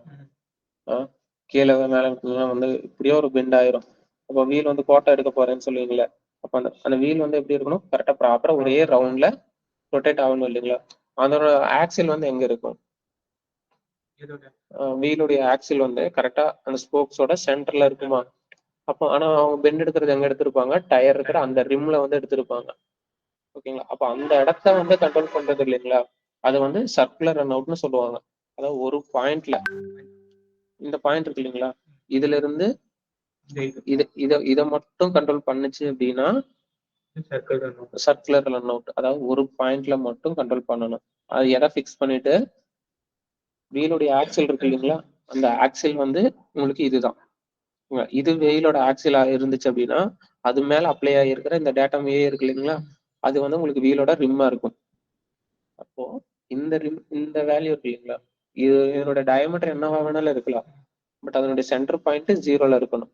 கீழே மேலே வந்து இப்படியோ ஒரு பெண்ட் ஆயிரும். அப்போ வீல் வந்து கோட்டை எடுக்க போறேன்னு சொல்லுவீங்களே, அப்போ அந்த வீல் வந்து எப்படி இருக்கணும்? கரெக்டாக ப்ராப்பராக ஒரே ரவுண்ட்ல ரொட்டேட் ஆகணும் இல்லைங்களா? அதோட ஆக்சில் வந்து எங்க இருக்கும்? வீலுடைய ஆக்சில் வந்து கரெக்டா அந்த ஸ்போக்ஸோட சென்டர்ல இருக்குமா? அப்போ ஆனா அவங்க பெண்ட் எடுக்கிறது எங்க எடுத்திருப்பாங்க? டயர் இருக்கிற அந்த ரிம்ல வந்து எடுத்திருப்பாங்க. ஓகேங்களா? அப்ப அந்த இடத்த வந்து கண்ட்ரோல் பண்றது இல்லைங்களா, அது வந்து சர்க்குலர் ரன் அவுட்னு சொல்லுவாங்க. அதாவது ஒரு பாயிண்ட்ல இந்த பாயிண்ட் இருக்கு இல்லைங்களா, இதுல இருந்து இத மட்டும் கண்ட்ரோல் பண்ணுச்சு அப்படின்னா சர்க்குலர் ரன் அவுட். அதாவது ஒரு பாயிண்ட்ல மட்டும் கண்ட்ரோல் பண்ணணும். அது எதை ஃபிக்ஸ் பண்ணிட்டு வீலுடைய ஆக்சில் இருக்கு இல்லைங்களா, அந்த ஆக்சில் வந்து உங்களுக்கு இதுதான். இது வெயிலோட ஆக்சிலா இருந்துச்சு அப்படின்னா அது மேல அப்ளை ஆகிருக்கிற இந்த டேட்டம் ஏ இருக்கு இல்லைங்களா, அது வந்து உங்களுக்கு வீலோட ரிம்மா இருக்கும். அப்போ இந்த ரிம் இந்த வேல்யூ இருக்கு இல்லைங்களா, இதோட டயமீட்டர் என்னவா வேணாலும் இருக்கலாம், பட் அதனுடைய சென்டர் பாயிண்ட் ஜீரோல இருக்கணும்.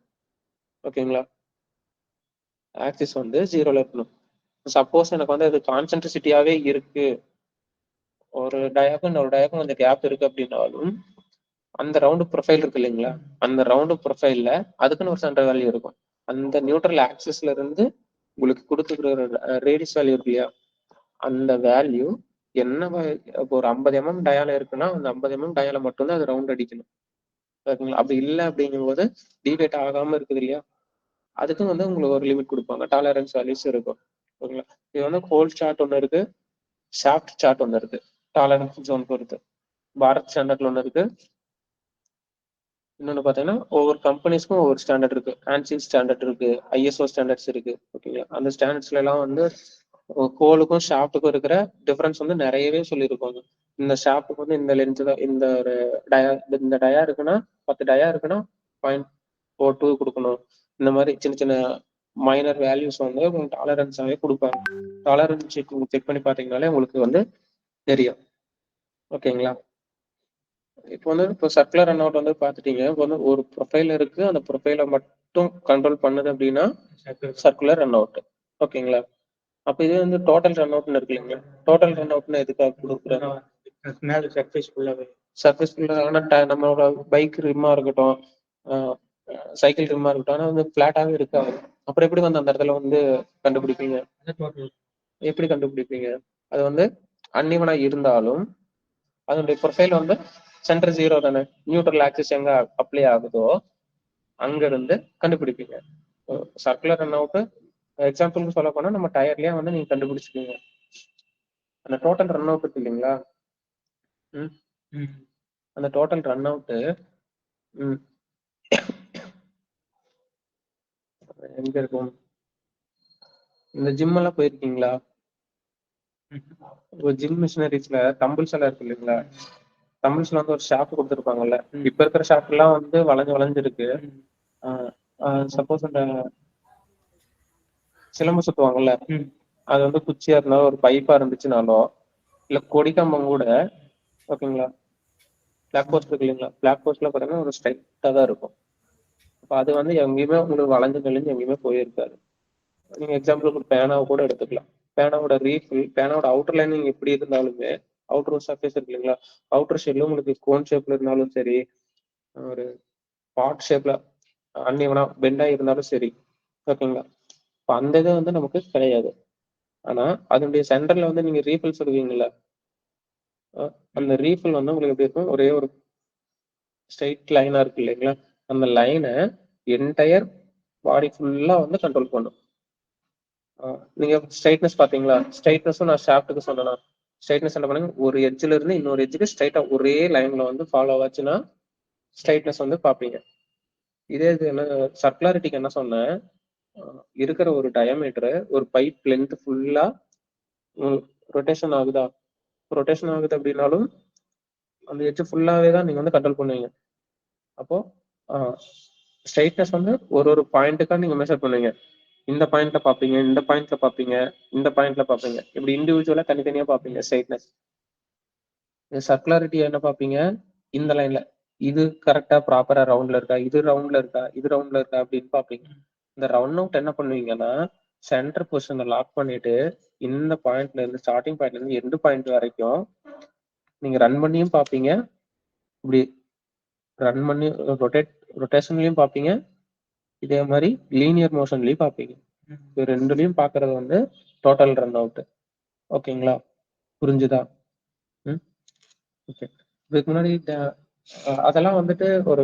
ஓகேங்களா? ஆக்சிஸ் வந்து ஜீரோல இருக்கணும். சப்போஸ் எனக்கு வந்து அது கான்சென்ட்ரிசிட்டியாவே இருக்கு, ஒரு டயாக்கும் கொஞ்சம் கேப் இருக்கு அப்படின்னாலும் அந்த ரவுண்டு ப்ரொஃபைல் இருக்கு இல்லைங்களா, அந்த ரவுண்டு ப்ரொஃபைல்ல அதுக்குன்னு ஒரு சென்டர் வேல்யூ இருக்கும். அந்த நியூட்ரல் ஆக்சிஸ்ல இருந்து உங்களுக்கு கொடுத்துக்கிற ரேடியஸ் வேல்யூ இருக்கு இல்லையா, அந்த வேல்யூ என்ன இப்போ ஒரு 50 mm டயால இருக்குன்னா அந்த 50 mm டயால மட்டும்தான் அது ரவுண்ட் அடிக்கணும். ஓகேங்களா? அப்படி இல்லை அப்படிங்கும்போது டிவேட் ஆகாம இருக்குது இல்லையா, அதுக்கும் வந்து உங்களுக்கு ஒரு லிமிட் கொடுப்பாங்க, டாலரன்ஸ் வேல்யூஸ் இருக்கும். ஓகேங்களா? இது வந்து ஹோல் சார்ட் ஒன்று இருக்கு, ஷாஃப்ட் சார்ட் ஒன்று இருக்கு, டாலரன்ஸ் ஜோன் பொறுத்து. பாரத் ஸ்டாண்டர்ட்ல ஒன்று இருக்கு, இன்னொன்று பார்த்தீங்கன்னா ஒவ்வொரு கம்பெனிஸ்க்கும் ஒவ்வொரு ஸ்டாண்டர்ட் இருக்கு. ஆன்சி ஸ்டாண்டர்ட் இருக்கு, ஐஎஸ்ஓ ஸ்டாண்டர்ட்ஸ் இருக்கு. ஓகேங்களா? அந்த ஸ்டாண்டர்ட்ஸ்ல எல்லாம் வந்து கோலுக்கும் ஷாஃப்ட்டுக்கும் இருக்கிற டிஃபரன்ஸ் வந்து நிறையவே சொல்லியிருப்பாங்க. இந்த ஷாஃப்ட்டுக்கு வந்து இந்த லென்த் தான், இந்த ஒரு டயா இந்த டயா இருக்குன்னா 10 டயா இருக்குன்னா 0.42 கொடுக்கணும். இந்த மாதிரி சின்ன சின்ன மைனர் வேல்யூஸ் வந்து உங்களுக்கு டாலரன்ஸாவே கொடுப்பாங்க. டாலரன்ஸ் செக் பண்ணி பார்த்தீங்கன்னாலே உங்களுக்கு வந்து தெரியும். ஓகேங்களா? இப்போ சர்க்குலர் ரன் அவுட் வந்து பார்த்துட்டீங்க. இப்போ வந்து ஒரு ப்ரொஃபைல் இருக்கு, அந்த ப்ரொஃபைலை மட்டும் கண்ட்ரோல் பண்ணுது அப்படின்னா சர்க்குலர் ரன் அவுட். ஓகேங்களா? அப்ப இது வந்து டோட்டல் ரன் அவுட்னு இருக்கு இல்லைங்களா, டோட்டல் ரன் அவுட்னு எதுக்காக கொடுக்குறாங்க? சர்ஃபேஸ் ஃபுல்லாக நம்மளோட பைக் ரிம்மா இருக்கட்டும், சைக்கிள் ரிம்மா இருக்கட்டும், ஆனால் வந்து ஃபிளாட்டாகவே இருக்காது. அப்புறம் எப்படி வந்து அந்த இடத்துல வந்து கண்டுபிடிப்பீங்க? எப்படி கண்டுபிடிப்பீங்க? அது வந்து அன்இவனா இருந்தாலும் அதனுடைய ப்ரொஃபைல் வந்து சென்டர் ஜீரோ தானே, நியூட்ரல் ஆக்சிஸ் எங்க அப்ளை ஆகுதோ அங்க இருந்து கண்டுபிடிப்பீங்க. சர்க்குலர் ரன் அவுட் எக்ஸாம்பிளுக்கு சொல்ல போனா நம்ம டயர்லயே வந்து நீங்க கண்டுபிடிச்சிக்கீங்க. அந்த டோட்டல் ரன் அவுட் இருக்கு இல்லைங்களா, அந்த டோட்டல் ரன் அவுட் எங்க இருக்கும்? இந்த ஜிம் எல்லாம் போயிருக்கீங்களா? ஜிம் மிஷினரிஸ்ல தம்பிள்ஸ் எல்லாம் இருக்கு இல்லைங்களா, தம்பிள்ஸ்ல வந்து ஒரு ஷாஃப்ட் கொடுத்துருப்பாங்கல்ல. இப்ப இருக்கிற ஷாஃப்ட் எல்லாம் வந்து வளைஞ்சு இருக்கு. சப்போஸ் அந்த சிலம்பு சுத்துவாங்கல்ல, அது வந்து குச்சியா இருந்தாலும் ஒரு பைப்பா இருந்துச்சுனாலும் இல்ல கொடிக்கம்பம் கூட, ஓகேங்களா, பிளாக் போஸ்ட் இருக்கு இல்லைங்களா, பிளாக் போஸ்ட்ல பாத்தீங்கன்னா ஒரு ஸ்ட்ரைட்டா தான் இருக்கும். அப்ப அது வந்து எங்கேயுமே உங்களுக்கு வளைஞ்சு நெளிஞ்சு எங்கேயுமே போயிருக்காது. நீங்க எக்ஸாம்பிளுக்கு பேனாவை கூட எடுத்துக்கலாம். பேனாவோட ரீஃபில், பேனாவோட அவுட்டர் லைனிங் எப்படி இருந்தாலுமே அவுட்டர் சர்ஃபேஸ் இருக்கு இல்லைங்களா, அவுட்டர் ஷேப்ல உங்களுக்கு கோன் ஷேப்ல இருந்தாலும் சரி, ஒரு பாட் ஷேப்ல அன்னிவனா பெண்டா இருந்தாலும் சரி, ஓகேங்களா, இப்ப அந்த இது வந்து நமக்கு கிடையாது. ஆனா அதனுடைய சென்டர்ல வந்து நீங்க ரீஃபில் சொல்லுவீங்கல்ல, அந்த ரீஃபில் வந்து உங்களுக்கு எப்படி இருக்கும்? ஒரே ஒரு ஸ்ட்ரைட் லைனா இருக்கு இல்லைங்களா, அந்த லைனை என்டையர் பாடி ஃபுல்லா வந்து கண்ட்ரோல் பண்ணும். நீங்க ஸ்ட்ரைட்னஸ் பாத்தீங்களா? ஸ்ட்ரைட்னஸும் நான் ஷாஃப்ட்டுக்கு சொன்னேன்னா, ஸ்ட்ரைட்னஸ் என்ன பண்ணுங்க, ஒரு எட்ஜ்ல இருந்து இன்னொரு எட்ஜுக்கு ஸ்ட்ரைட்டா ஒரே லைன்ல வந்து ஃபாலோ ஆச்சுன்னா ஸ்ட்ரைட்னஸ் வந்து பாப்பீங்க. இதே இது என்ன சர்க்குலாரிட்டிக்கு என்ன சொன்னேன், இருக்கிற ஒரு டயாமீட்டர் ஒரு பைப் லென்த் ஃபுல்லா ரொட்டேஷன் ஆகுதா, ரொட்டேஷன் ஆகுது அப்படின்னாலும் அந்த எட்ஜ் ஃபுல்லாவே தான் நீங்க வந்து கண்ட்ரோல் பண்ணுவீங்க. அப்போ ஸ்ட்ரைட்னஸ் வந்து ஒரு பாயிண்ட்டுக்கா நீங்க மெஷர் பண்ணுவீங்க. இந்த பாயிண்ட்ல பாப்பீங்க, இந்த பாயிண்ட்ல பாப்பீங்க, இந்த பாயிண்ட்ல பாப்பீங்க. இப்படி இண்டிவிஜுவலா தனித்தனியா பாப்பீங்க ஸ்ட்ரைட்னஸ். சர்க்குலாரிட்டி என்ன பாப்பீங்க? இந்த லைன்ல இது கரெக்டா ப்ராப்பரா ரவுண்ட்ல இருக்கா? இது ரவுண்ட்ல இருக்கா? இது ரவுண்ட்ல இருக்கா? அப்படின்னு பாப்பீங்க. இந்த ரவுண்ட் அவுட் என்ன பண்ணுவீங்கன்னா, சென்டர் பொசிஷனை லாக் பண்ணிட்டு இந்த பாயிண்ட்ல இருந்து ஸ்டார்டிங் பாயிண்ட்ல இருந்து எண்ட் பாயிண்ட் வரைக்கும் நீங்க ரன் பண்ணியும் பாப்பீங்க. இப்படி ரன் பண்ணி ரொட்டேஷன்லயும் பாப்பீங்க. இதே மாதிரி லீனியர் மோஷன்லயும் பாப்பீங்க. இது ரெண்டுலயும் பாக்குறது வந்து டோட்டல் ரன் அவுட். ஓகேங்களா? புரிஞ்சுதா? ஓகே. இதுக்கு முன்னாடி அதெல்லாம் வந்துட்டு ஒரு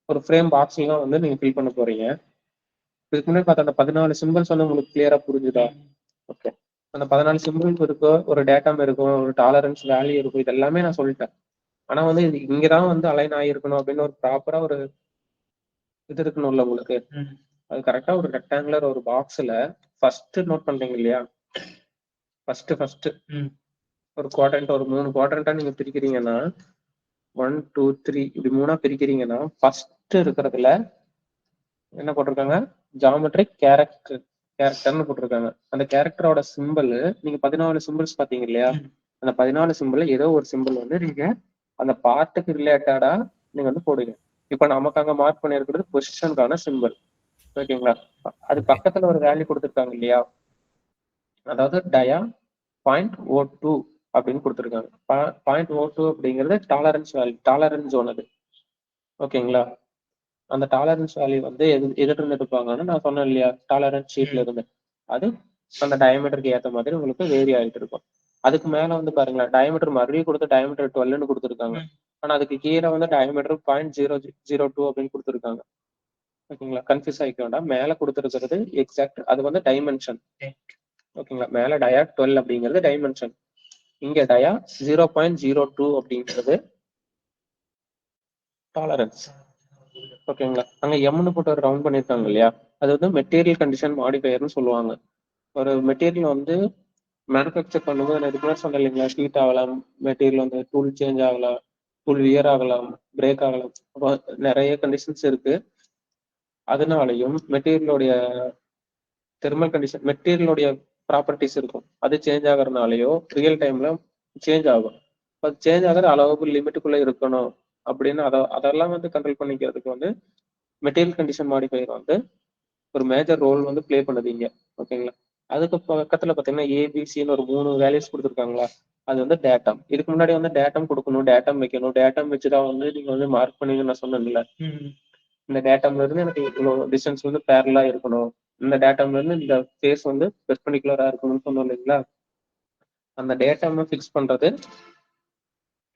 ஒரு ஃப்ரேம் பாக்ஸிங்கா வந்து நீங்க ஃபில் பண்ண போறீங்க. இதுக்கு முன்னாடி பார்த்த அந்த 14 சிம்பிள்ஸ் வந்து உங்களுக்கு கிளியரா புரிஞ்சுதா? ஓகே. அந்த 14 சிம்பிள்ஸ் இருக்கும், ஒரு டேட்டாம் இருக்கும், ஒரு டாலரன்ஸ் வேல்யூ இருக்கும். இது எல்லாமே நான் சொல்லிட்டேன். ஆனா வந்து இது இங்கதான் வந்து அலைன் ஆகிருக்கணும் அப்படின்னு ஒரு ப்ராப்பரா ஒரு இது இருக்கணும்ல உங்களுக்கு. அது கரெக்டா ஒரு ரெக்டாங்குலர் ஒரு பாக்ஸ்ல ஃபர்ஸ்ட் நோட் பண்றீங்க இல்லையா? ஃபர்ஸ்ட் ஒரு குவாட்ரண்ட், ஒரு 3 குவாட்ரண்டா நீங்க பிரிக்கிறீங்கன்னா 1 2 3 இப்படி 3ஆ பிரிக்கிறீங்கன்னா ஃபர்ஸ்ட் இருக்கிறதுல என்ன போட்டிருக்காங்க? ஜாமெட்ரிக் கேரக்டர்னு போட்டிருக்காங்க. அந்த கேரக்டரோட சிம்பிள் நீங்க 14 சிம்பிள்ஸ் பாத்தீங்க இல்லையா? அந்த 14 சிம்பிள் ஏதோ ஒரு சிம்பிள் வந்து நீங்க அந்த பார்ட்டுக்கு ரிலேட்டடா நீங்க வந்து போடுங்க. இப்ப நமக்கு அங்க மார்க் பண்ணிருக்கிறது பொசிஷனுக்கான சிம்பிள். ஓகேங்களா? அது பக்கத்துல ஒரு வேல்யூ கொடுத்துருக்காங்க இல்லையா? அதாவது டயா 0.02 அப்படின்னு கொடுத்துருக்காங்க. 0.02 அப்படிங்கிறது டாலரன்ஸ் வேல்யூ, டாலரன்ஸ் ஜோன் அது. ஓகேங்களா? அந்த டாலரன்ஸ் வேல்யூ வந்து எதிர்த்து இருந்து எடுப்பாங்கன்னு நான் சொன்னேன் இல்லையா? டாலரன்ஸ் ஷீட்ல இருந்து அது அந்த டயமீட்டருக்கு ஏத்த மாதிரி உங்களுக்கு வேரி ஆகிட்டு இருக்கும். அதுக்கு மேல வந்து பாருங்களேன், டயமீட்டர் மறுபடியும் கொடுத்து டயமீட்டர் 12ன்னு கொடுத்துருக்காங்க. ஆனா அதுக்கு கீழே வந்து டயமீட்டர் 0.002 அப்படின்னு கொடுத்துருக்காங்க. ஓகேங்களா? கன்ஃபியூஸ் ஆகிக்க வேண்டாம். மேல கொடுத்துருக்கிறது எக்ஸாக்ட், அது வந்து டைமென்ஷன். ஓகேங்களா? மேல டயா 12 அப்படிங்கிறது டைமென்ஷன். இங்க டயா 0.02 அப்படிங்கிறது டாலரன்ஸ். ஓகேங்களா? அங்க எம்னு போட்டு ஒரு ரவுண்ட் பண்ணிருக்காங்க இல்லையா? அது வந்து மெட்டீரியல் கண்டிஷன் மாடிஃபயர்னு சொல்லுவாங்க. ஒரு மெட்டீரியல் வந்து மேனுஃபேக்சர் பண்ணும்போது நான் இதுக்கு சொன்னேன் இல்லைங்களா? ஹீட் ஆகலாம், மெட்டீரியல் வந்து டூல் சேஞ்ச் ஆகலாம், டூல் வியர் ஆகலாம், பிரேக் ஆகலாம். நிறைய கண்டிஷன்ஸ் இருக்கு. அதனாலையும் மெட்டீரியலுடைய தெர்மல் கண்டிஷன், மெட்டீரியலுடைய ப்ராப்பர்ட்டிஸ் இருக்கும். அது சேஞ்ச் ஆகுறதுனாலயோ ரியல் டைம்ல சேஞ்ச் ஆகும். அது சேஞ்ச் ஆகிற அளவுக்கு லிமிட்டுக்குள்ள இருக்கணும் அப்படின்னு அதெல்லாம் வந்து கண்ட்ரோல் பண்ணிக்கிறதுக்கு வந்து மெட்டீரியல் கண்டிஷன் மாடிஃபையர் வந்து ஒரு மேஜர் ரோல் வந்து பிளே பண்ணுது இங்க. ஓகேங்களா? அதுக்கு பக்கத்துல பாத்தீங்கன்னா ஏபிசின்னு ஒரு 3 வேல்யூஸ் கொடுத்துருக்காங்களா? அது வந்து டேட்டம். இதுக்கு முன்னாடி வந்து டேட்டம் கொடுக்கணும், டேட்டம் வைக்கணும், டேட்டம் வச்சுதான் வந்து நீங்க வந்து மார்க் பண்ணீங்கன்னு நான் சொன்னேன்ல. இந்த டேட்டம்ல இருந்து எனக்கு இவ்வளவு டிஸ்டன்ஸ் வந்து பேரலா இருக்கணும், இந்த டேட்டம்ல இருந்து இந்த ஃபேஸ் வந்து பெர்பெண்டிகுலரா இருக்கணும்னு சொன்னோம் இல்லைங்களா? அந்த டேட்டம் ஃபிக்ஸ் பண்றது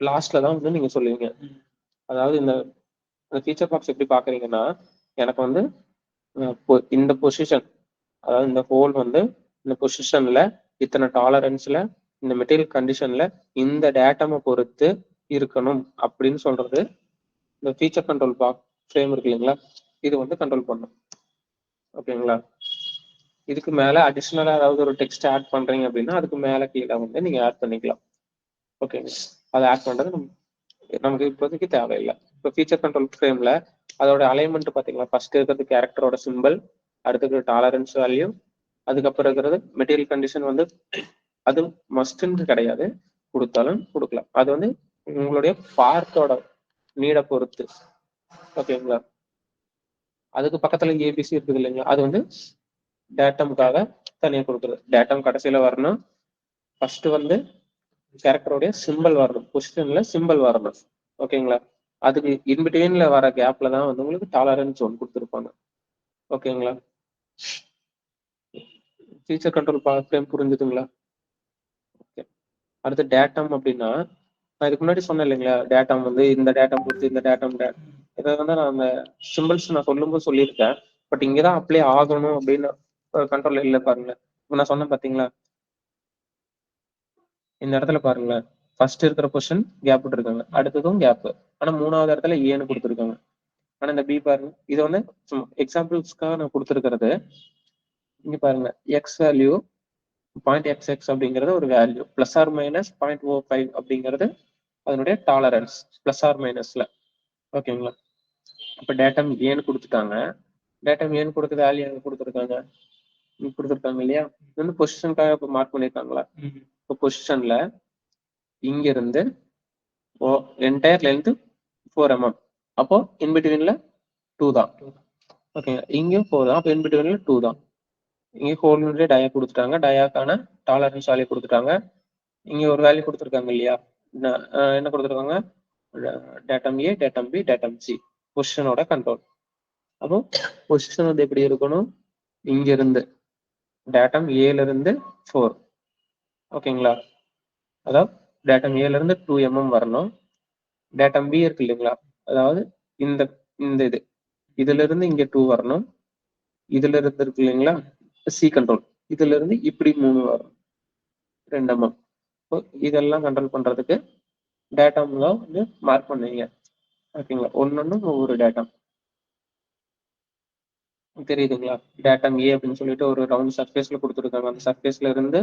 லாஸ்ட்ல தான் வந்து நீங்க சொல்லுவீங்க. அதாவது இந்த ஃபீச்சர் பாக்ஸ் எப்படி பாக்குறீங்கன்னா, எனக்கு வந்து இந்த பொசிஷன், அதாவது இந்த ஹோல் வந்து இந்த பொசிஷன்ல இத்தனை டாலரன்ஸ்ல இந்த மெட்டீரியல் கண்டிஷன்ல இந்த டேட்டமை பொறுத்து இருக்கணும் அப்படின்னு சொல்றது இந்த ஃபீச்சர் கண்ட்ரோல் ஃப்ரேம் இருக்கு இல்லைங்களா? இது வந்து கண்ட்ரோல் பண்ணும். ஓகேங்களா? இதுக்கு மேல அடிஷனலா ஏதாவது ஒரு டெக்ஸ்ட் ஆட் பண்றீங்க அப்படின்னா அதுக்கு மேல கீழே வந்து நீங்க ஆட் பண்ணிக்கலாம். ஓகேங்க. அதை ஆட் பண்றது நமக்கு இப்போதைக்கு தேவையில்லை. இப்போ ஃபீச்சர் கண்ட்ரோல் ஃப்ரேம்ல அதோட அலைன்மெண்ட் பாத்தீங்களா? ஃபர்ஸ்ட் இருக்கிறது கேரக்டரோட சிம்பிள், அடுத்தது டாலரன்ஸ் வேல்யூ, அதுக்கப்புறம் இருக்கிறது மெட்டீரியல் கண்டிஷன் வந்து அது மஸ்ட்ன்னு கிடையாது, கொடுத்தாலும் கொடுக்கலாம். அது வந்து உங்களுடைய பார்ட்டோட நீட பொறுத்து. ஓகேங்களா? அதுக்கு பக்கத்துல ஏபிசி இருக்குது இல்லைங்களா? அது வந்து டேட்டமுக்காக தனியா கொடுக்குறது. டேட்டம் கடைசியில வரணும். ஃபர்ஸ்ட் வந்து கேரக்டருடைய சிம்பிள் வரணும், பொசிஷன்ல சிம்பிள் வரணும். ஓகேங்களா? அதுக்கு இன்பிட்வீன்ல வர கேப்ல தான் வந்து உங்களுக்கு டாலரன்ஸ் ஜோன் கொடுத்துருப்பாங்க. ஓகேங்களா? ஃபீச்சர் கண்ட்ரோல் ஃப்ரேம் புரிஞ்சுதுங்களா? ஓகே. அடுத்து டேட்டம் அப்படின்னா நான் இதுக்கு முன்னாடி சொன்னேன் இல்லைங்களா? டேட்டம் வந்து இந்த டேட்டம் கொடுத்து இந்த டேட்டம் இதை வந்து நான் அந்த சிம்பிள்ஸ் நான் சொல்லும்போது சொல்லியிருக்கேன். பட் இங்கதான் அப்ளை ஆகணும் அப்படின்னு கண்ட்ரோல் இல்லை பாருங்க. இப்ப நான் சொன்னேன் பாத்தீங்களா? இந்த இடத்துல பாருங்களேன், ஃபர்ஸ்ட் இருக்கிற பொசிஷன் கேப் விட்டுருக்காங்க, அடுத்ததும் கேப். ஆனா 3வது இடத்துல ஏன்னு கொடுத்துருக்காங்க. ஆனா இந்த பி பாருங்க, இது வந்து எக்ஸாம்பிள்ஸ்க்காக நான் கொடுத்துருக்கிறது. இங்க பாருங்க, எக்ஸ் வேல்யூ 0.xx அப்படிங்கிறது ஒரு வேல்யூ, பிளஸ் ஆர் மைனஸ் 0.05 அப்படிங்கிறது அதனுடைய டாலரன்ஸ் பிளஸ் ஆர் மைனஸ்ல. ஓகேங்களா? இப்ப டேட்டம் ஏன்னு கொடுத்துட்டாங்க. டேட்டா ஏன்னு கொடுத்து வேல்யூ எங்க கொடுத்துருக்காங்க, கொடுத்துருக்காங்க இல்லையா? இது வந்து பொசிஷனுக்காக இப்போ மார்க் பண்ணியிருக்காங்களா? இப்போ பொசிஷன்ல இங்க இருந்து என்டையர் லென்த் 4 mm, அப்போ இன்பிட்வீன்ல 2 தான். ஓகேங்க, இங்கேயும் 4 தான், அப்போ இன்பிட்வீன்ல 2 தான். இங்கே ஹோல்னுடைய டயா கொடுத்துட்டாங்க, டயாக்கான டாலரன்ஸ் வேல்யூ கொடுத்துட்டாங்க. இங்க ஒரு வேல்யூ கொடுத்துருக்காங்க இல்லையா? என்ன கொடுத்துருக்காங்க? Datum A, datum B, datum C, பொசிஷனோட கண்ட்ரோல். அப்போ பொசிஷன் வந்து எப்படி இருக்கணும்? இங்க இருந்து டேட்டம் ஏல இருந்து 4, ஓகேங்களா? அதாவது டேட்டம் ஏல இருந்து 2 mm வரணும். டேட்டம் பி இருக்கு இல்லைங்களா? அதாவது இந்த இந்த இதுல இருந்து இங்க 2 வரணும். இதுல இருந்து இருக்கு இல்லைங்களா சி கண்ட்ரோல், இதுல இருந்து இப்படி 3 வரும், 2 mm. இதெல்லாம் கண்ட்ரோல் பண்றதுக்கு டேட்டாம்ல வந்து மார்க் பண்ணுவீங்க. ஓகேங்களா? ஒன்னொன்னும் ஒவ்வொரு டேட்டம் தெரியுதுங்களா? டேட்டம் ஏ அப்படின்னு சொல்லிட்டு ஒரு ரவுண்ட் சர்ஃபேஸ்ல கொடுத்துருக்காங்க. அந்த சர்ஃபேஸ்ல இருந்து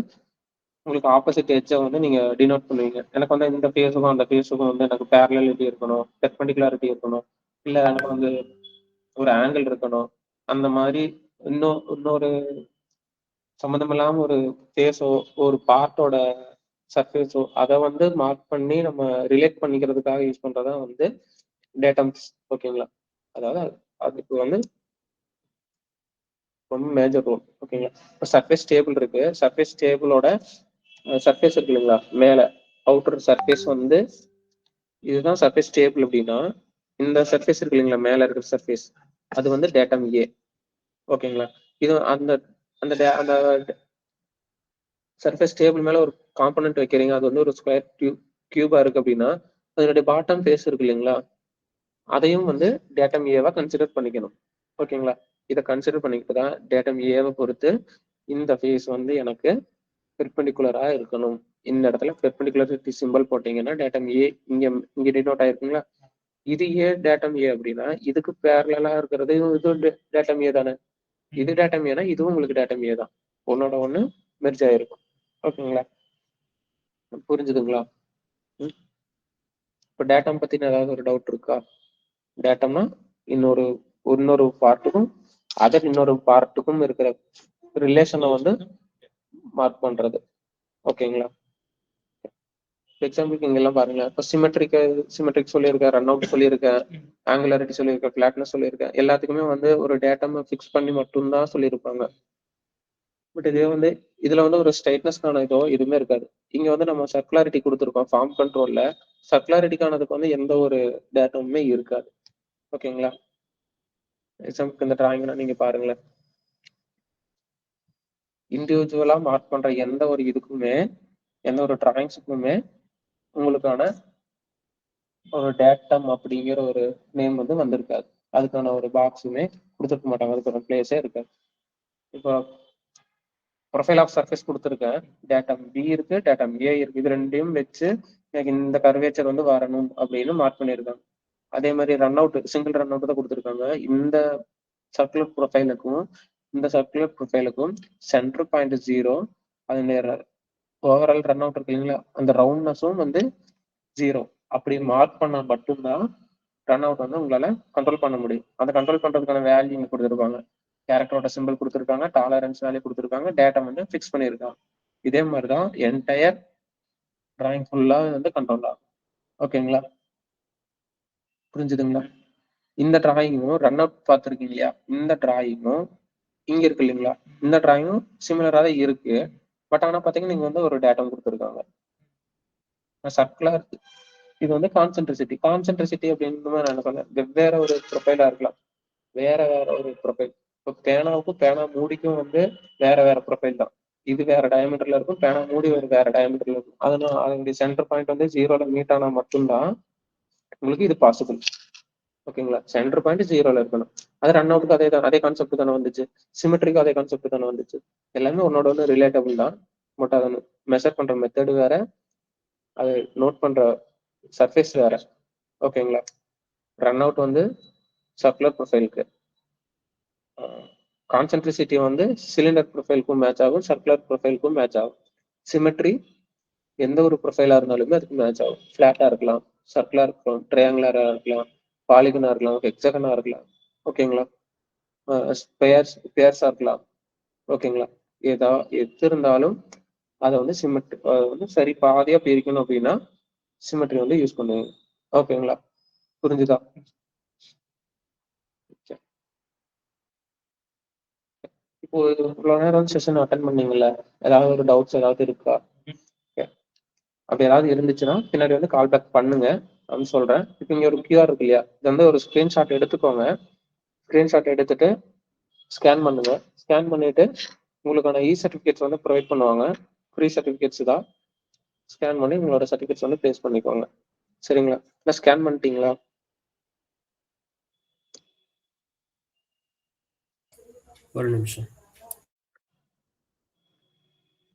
உங்களுக்கு ஆப்போசிட் எட்ஜை வந்து நீங்க டினோட் பண்ணுவீங்க. எனக்கு வந்து இந்த ஃபேஸுக்கும் அந்த ஃபேஸுக்கும் வந்து எனக்கு பேரலிட்டி இருக்கணும், பெர்பெண்டிகுலாரிட்டி இருக்கணும், இல்ல எனக்கு வந்து ஒரு ஆங்கிள் இருக்கணும். அந்த மாதிரி இன்னொரு சம்மந்தம் இல்லாம ஒரு ஃபேஸோ ஒரு பார்ட்டோட சர்ஃபேஸோ அதை வந்து மார்க் பண்ணி நம்ம ரிலேட் பண்ணிக்கிறதுக்காக யூஸ் பண்றதா வந்து டேட்டம்ஸ். ஓகேங்களா? அதாவது அதுக்கு வந்து ரொம்ப மேஜர் ரோல். ஓகேங்களா? இப்போ சர்ஃபேஸ் டேபிள் இருக்கு, சர்ஃபேஸ் டேபிளோட சர்ஃபேஸ் இருக்கு இல்லைங்களா, மேல அவுட்டர் சர்ஃபேஸ் வந்து இதுதான் சர்ஃபேஸ் டேபிள். அப்படின்னா இந்த சர்ஃபேஸ் இருக்கு இல்லைங்களா, மேல இருக்கிற சர்ஃபேஸ், அது வந்து டேட்டம் ஏ. ஓகேங்களா? இது அந்த அந்த அந்த சர்ஃபேஸ் டேபிள் மேல ஒரு காம்பனன்ட் வைக்கிறீங்க, அது வந்து ஒரு ஸ்கொயர் கியூபா இருக்கு அப்படின்னா அதனுடைய பாட்டம் ஃபேஸ் இருக்கு இல்லைங்களா, அதையும் வந்து டேட்டம் ஏவா கன்சிடர் பண்ணிக்கணும். ஓகேங்களா? இதை கன்சிடர் பண்ணிக்கிட்டு தான் டேட்டம் ஏவை பொறுத்து இந்த ஃபேஸ் வந்து எனக்கு பெர்பெண்டிகுலரா இருக்கணும். இந்த இடத்துல பெர்பெண்டிகுலரிட்டி சிம்பிள் போட்டீங்கன்னா டேட்டம் ஏ இங்க இங்க டினோட் ஆயிருக்குங்களா, இது ஏ டேட்டம் ஏ அப்படின்னா இதுக்கு பேரலா இருக்கிறது இது டேட்டம் ஏ தானே. இது டேட்டம் ஏன்னா இதுவும் உங்களுக்கு டேட்டம் ஏ தான், ஒன்னோட ஒண்ணு மெர்ஜ் ஆயிருக்கும். ஓகேங்களா? புரிஞ்சுதுங்களா? இப்போ டேட்டம் பத்தின ஏதாவது ஒரு டவுட் இருக்கா? டேட்டம்னா இன்னொரு இன்னொரு பார்ட்டுக்கும் அதர் இன்னொரு பார்ட்டுக்கும் இருக்கிற ரிலேஷனை வந்து மார்க் பண்றது. ஓகேங்களா? எக்ஸாம்பிளுக்கு இங்க எல்லாம் பாருங்க, இப்போ சிமெட்ரிக் சொல்லியிருக்கேன், ரன் அவுட் சொல்லியிருக்கேன், ஆங்குலாரிட்டி சொல்லியிருக்கேன், ஃபிளாட்னஸ் சொல்லியிருக்கேன். எல்லாத்துக்குமே வந்து ஒரு டேட்டம் ஃபிக்ஸ் பண்ணி மட்டும்தான் சொல்லியிருப்பாங்க. பட் இதே வந்து இதுல வந்து ஒரு ஸ்ட்ரைட்னஸ்க்கான இதோ எதுவுமே இருக்காது. இங்க வந்து நம்ம சர்க்குலாரிட்டி கொடுத்துருக்கோம் ஃபார்ம் கண்ட்ரோல்ல, சர்க்குலாரிட்டிக்கானதுக்கு வந்து எந்த ஒரு டேட்டமுமே இருக்காது. ஓகேங்களா? எக்ஸாம்பிளுக்கு இந்த டிராயிங்னா நீங்க பாருங்களேன், இண்டிவிஜுவலா மார்க் பண்ற எந்த ஒரு இதுக்குமே எந்த ஒரு டிராயிங்ஸுக்குமே உங்களுக்கான ஒரு டேட்டம் அப்படிங்கிற ஒரு நேம் வந்து வந்திருக்காது. அதுக்கான ஒரு பாக்ஸுமே கொடுத்துருக்க மாட்டாங்க, அதுக்கான பிளேஸே இருக்காது. இப்போ ப்ரொஃபைல் ஆஃப் சர்ஃபேஸ் கொடுத்துருக்கேன், டேட்டம் பி இருக்கு, டேட்டம் ஏ இருக்கு, இது ரெண்டையும் வச்சு எனக்கு இந்த கர்வேச்சர் வந்து வரணும் அப்படின்னு மார்க் பண்ணியிருக்காங்க. அதே மாதிரி run out, single run out தான் கொடுத்துருக்காங்க. இந்த சர்க்குலர் ப்ரொஃபைலுக்கும் இந்த சர்க்குலர் ப்ரொஃபைலுக்கும் சென்டர் பாயிண்ட் 0, அது ஓவரால் ரன் அவுட் இருக்கு இல்லைங்களா, அந்த ரவுண்ட்னஸும் வந்து 0 அப்படி மார்க் பண்ணா மட்டும்தான் ரன் அவுட் வந்து உங்களால கண்ட்ரோல் பண்ண முடியும். அதை கண்ட்ரோல் பண்றதுக்கான வேல்யூ இங்க கொடுத்துருப்பாங்க, கேரக்டரோட சிம்பிள் கொடுத்துருக்காங்க, டாலரன்ஸ் வேல்யூ கொடுத்துருக்காங்க, டேட்டா வந்து ஃபிக்ஸ் பண்ணியிருக்காங்க. இதே மாதிரிதான் என்டையர் டிராயிங் ஃபுல்லா வந்து கண்ட்ரோல் ஆகும். ஓகேங்களா? புரிஞ்சுதுங்களா? இந்த டிராயிங்கும் ரன் அவுட் பார்த்துருக்கீங்க இல்லையா, இந்த டிராயிங்கும் இங்க இருக்கு இல்லைங்களா, இந்த டிராயிங்கும் சிமிலரா தான் இருக்கு. பட் ஆனா பாத்தீங்கன்னா நீங்க வந்து ஒரு டேட்டா கொடுத்துருக்காங்க சர்க்குலர். இது வந்து கான்சென்ட்ரிசிட்டி அப்படின்னு நான் சொன்னேன், வெவ்வேறு ஒரு ப்ரொஃபைலா இருக்கலாம், வேற வேற ஒரு ப்ரொஃபைல். இப்போ பேனாவுக்கும் பேனா மூடிக்கும் வந்து வேற வேற ப்ரொஃபைல் தான். இது வேற டயமீட்டர்ல இருக்கும், பேனா மூடி ஒரு வேற டயமீட்டர்ல இருக்கும். அதனால அதனுடைய சென்டர் பாயிண்ட் வந்து 0ல மீட் ஆனா மட்டும்தான் உங்களுக்கு இது பாசிபிள். ஓகேங்களா? சென்டர் பாயிண்ட் 0ல இருக்கணும். அது ரன் அவுட்டுக்கு அதே தான், அதே கான்செப்ட் தானே வந்துச்சு, சிமெட்ரிக்கும் அதே கான்செப்ட் தானே வந்துச்சு. எல்லாமே ஒன்னோட ஒன்று ரிலேட்டபிள் தான். பட் அதை மெஷர் பண்ற மெத்தட் வேற, அதை நோட் பண்ற சர்ஃபேஸ் வேற. ஓகேங்களா? ரன் அவுட் வந்து சர்க்குலர் ப்ரொஃபைலுக்கு, கான்சென்ட்ரிசிட்டி வந்து சிலிண்டர் ப்ரொஃபைலுக்கும் மேட்ச் ஆகும், சர்க்குலர் ப்ரொஃபைலுக்கும் மேட்ச் ஆகும். சிமெட்ரி எந்த ஒரு ப்ரொஃபைலா இருந்தாலுமே அதுக்கு மேட்ச் ஆகும். ஃபிளாட்டா இருக்கலாம், சர்க்குலா இருக்கலாம், ட்ரையாங்குலரா இருக்கலாம், பாலிகனா இருக்கலாம், ஹெக்ஸகனா இருக்கலாம். ஓகேங்களா? பேர்ஸா இருக்கலாம். ஓகேங்களா? எது இருந்தாலும் அதை வந்து வந்து சரி பாதியா பிரிக்கணும் அப்படின்னா சிமெட்ரி வந்து யூஸ் பண்ணுவீங்க. ஓகேங்களா? புரிஞ்சுதா? இப்போ இவ்வளவு நேரம் செஷன் அட்டன் பண்ணீங்கல்ல, ஏதாவது ஒரு டவுட்ஸ் ஏதாவது இருக்கா? அப்படி ஏதாவது இருந்துச்சுன்னா பின்னாடி வந்து கால் பேக் பண்ணுங்க. அப்படின்னு சொல்றேன். இப்போ இங்க ஒரு கியூஆர் இருக்கு இல்லையா, இது வந்து ஒரு ஸ்கிரீன்ஷாட் எடுத்துக்கோங்க. ஸ்கிரீன்ஷாட் எடுத்துட்டு ஸ்கேன் பண்ணுங்க. ஸ்கேன் பண்ணிட்டு உங்களுக்கான சர்டிஃபிகேட்ஸ் வந்து ப்ரொவைட் பண்ணுவாங்க. ஃப்ரீ சர்டிஃபிகேட்ஸ் தான். ஸ்கேன் பண்ணி உங்களோட சர்டிஃபிகேட்ஸ் வந்து ப்ளேஸ் பண்ணிக்கோங்க. சரிங்களா? இல்லை ஸ்கேன் பண்ணிட்டீங்களா? ஒரு நிமிஷம்.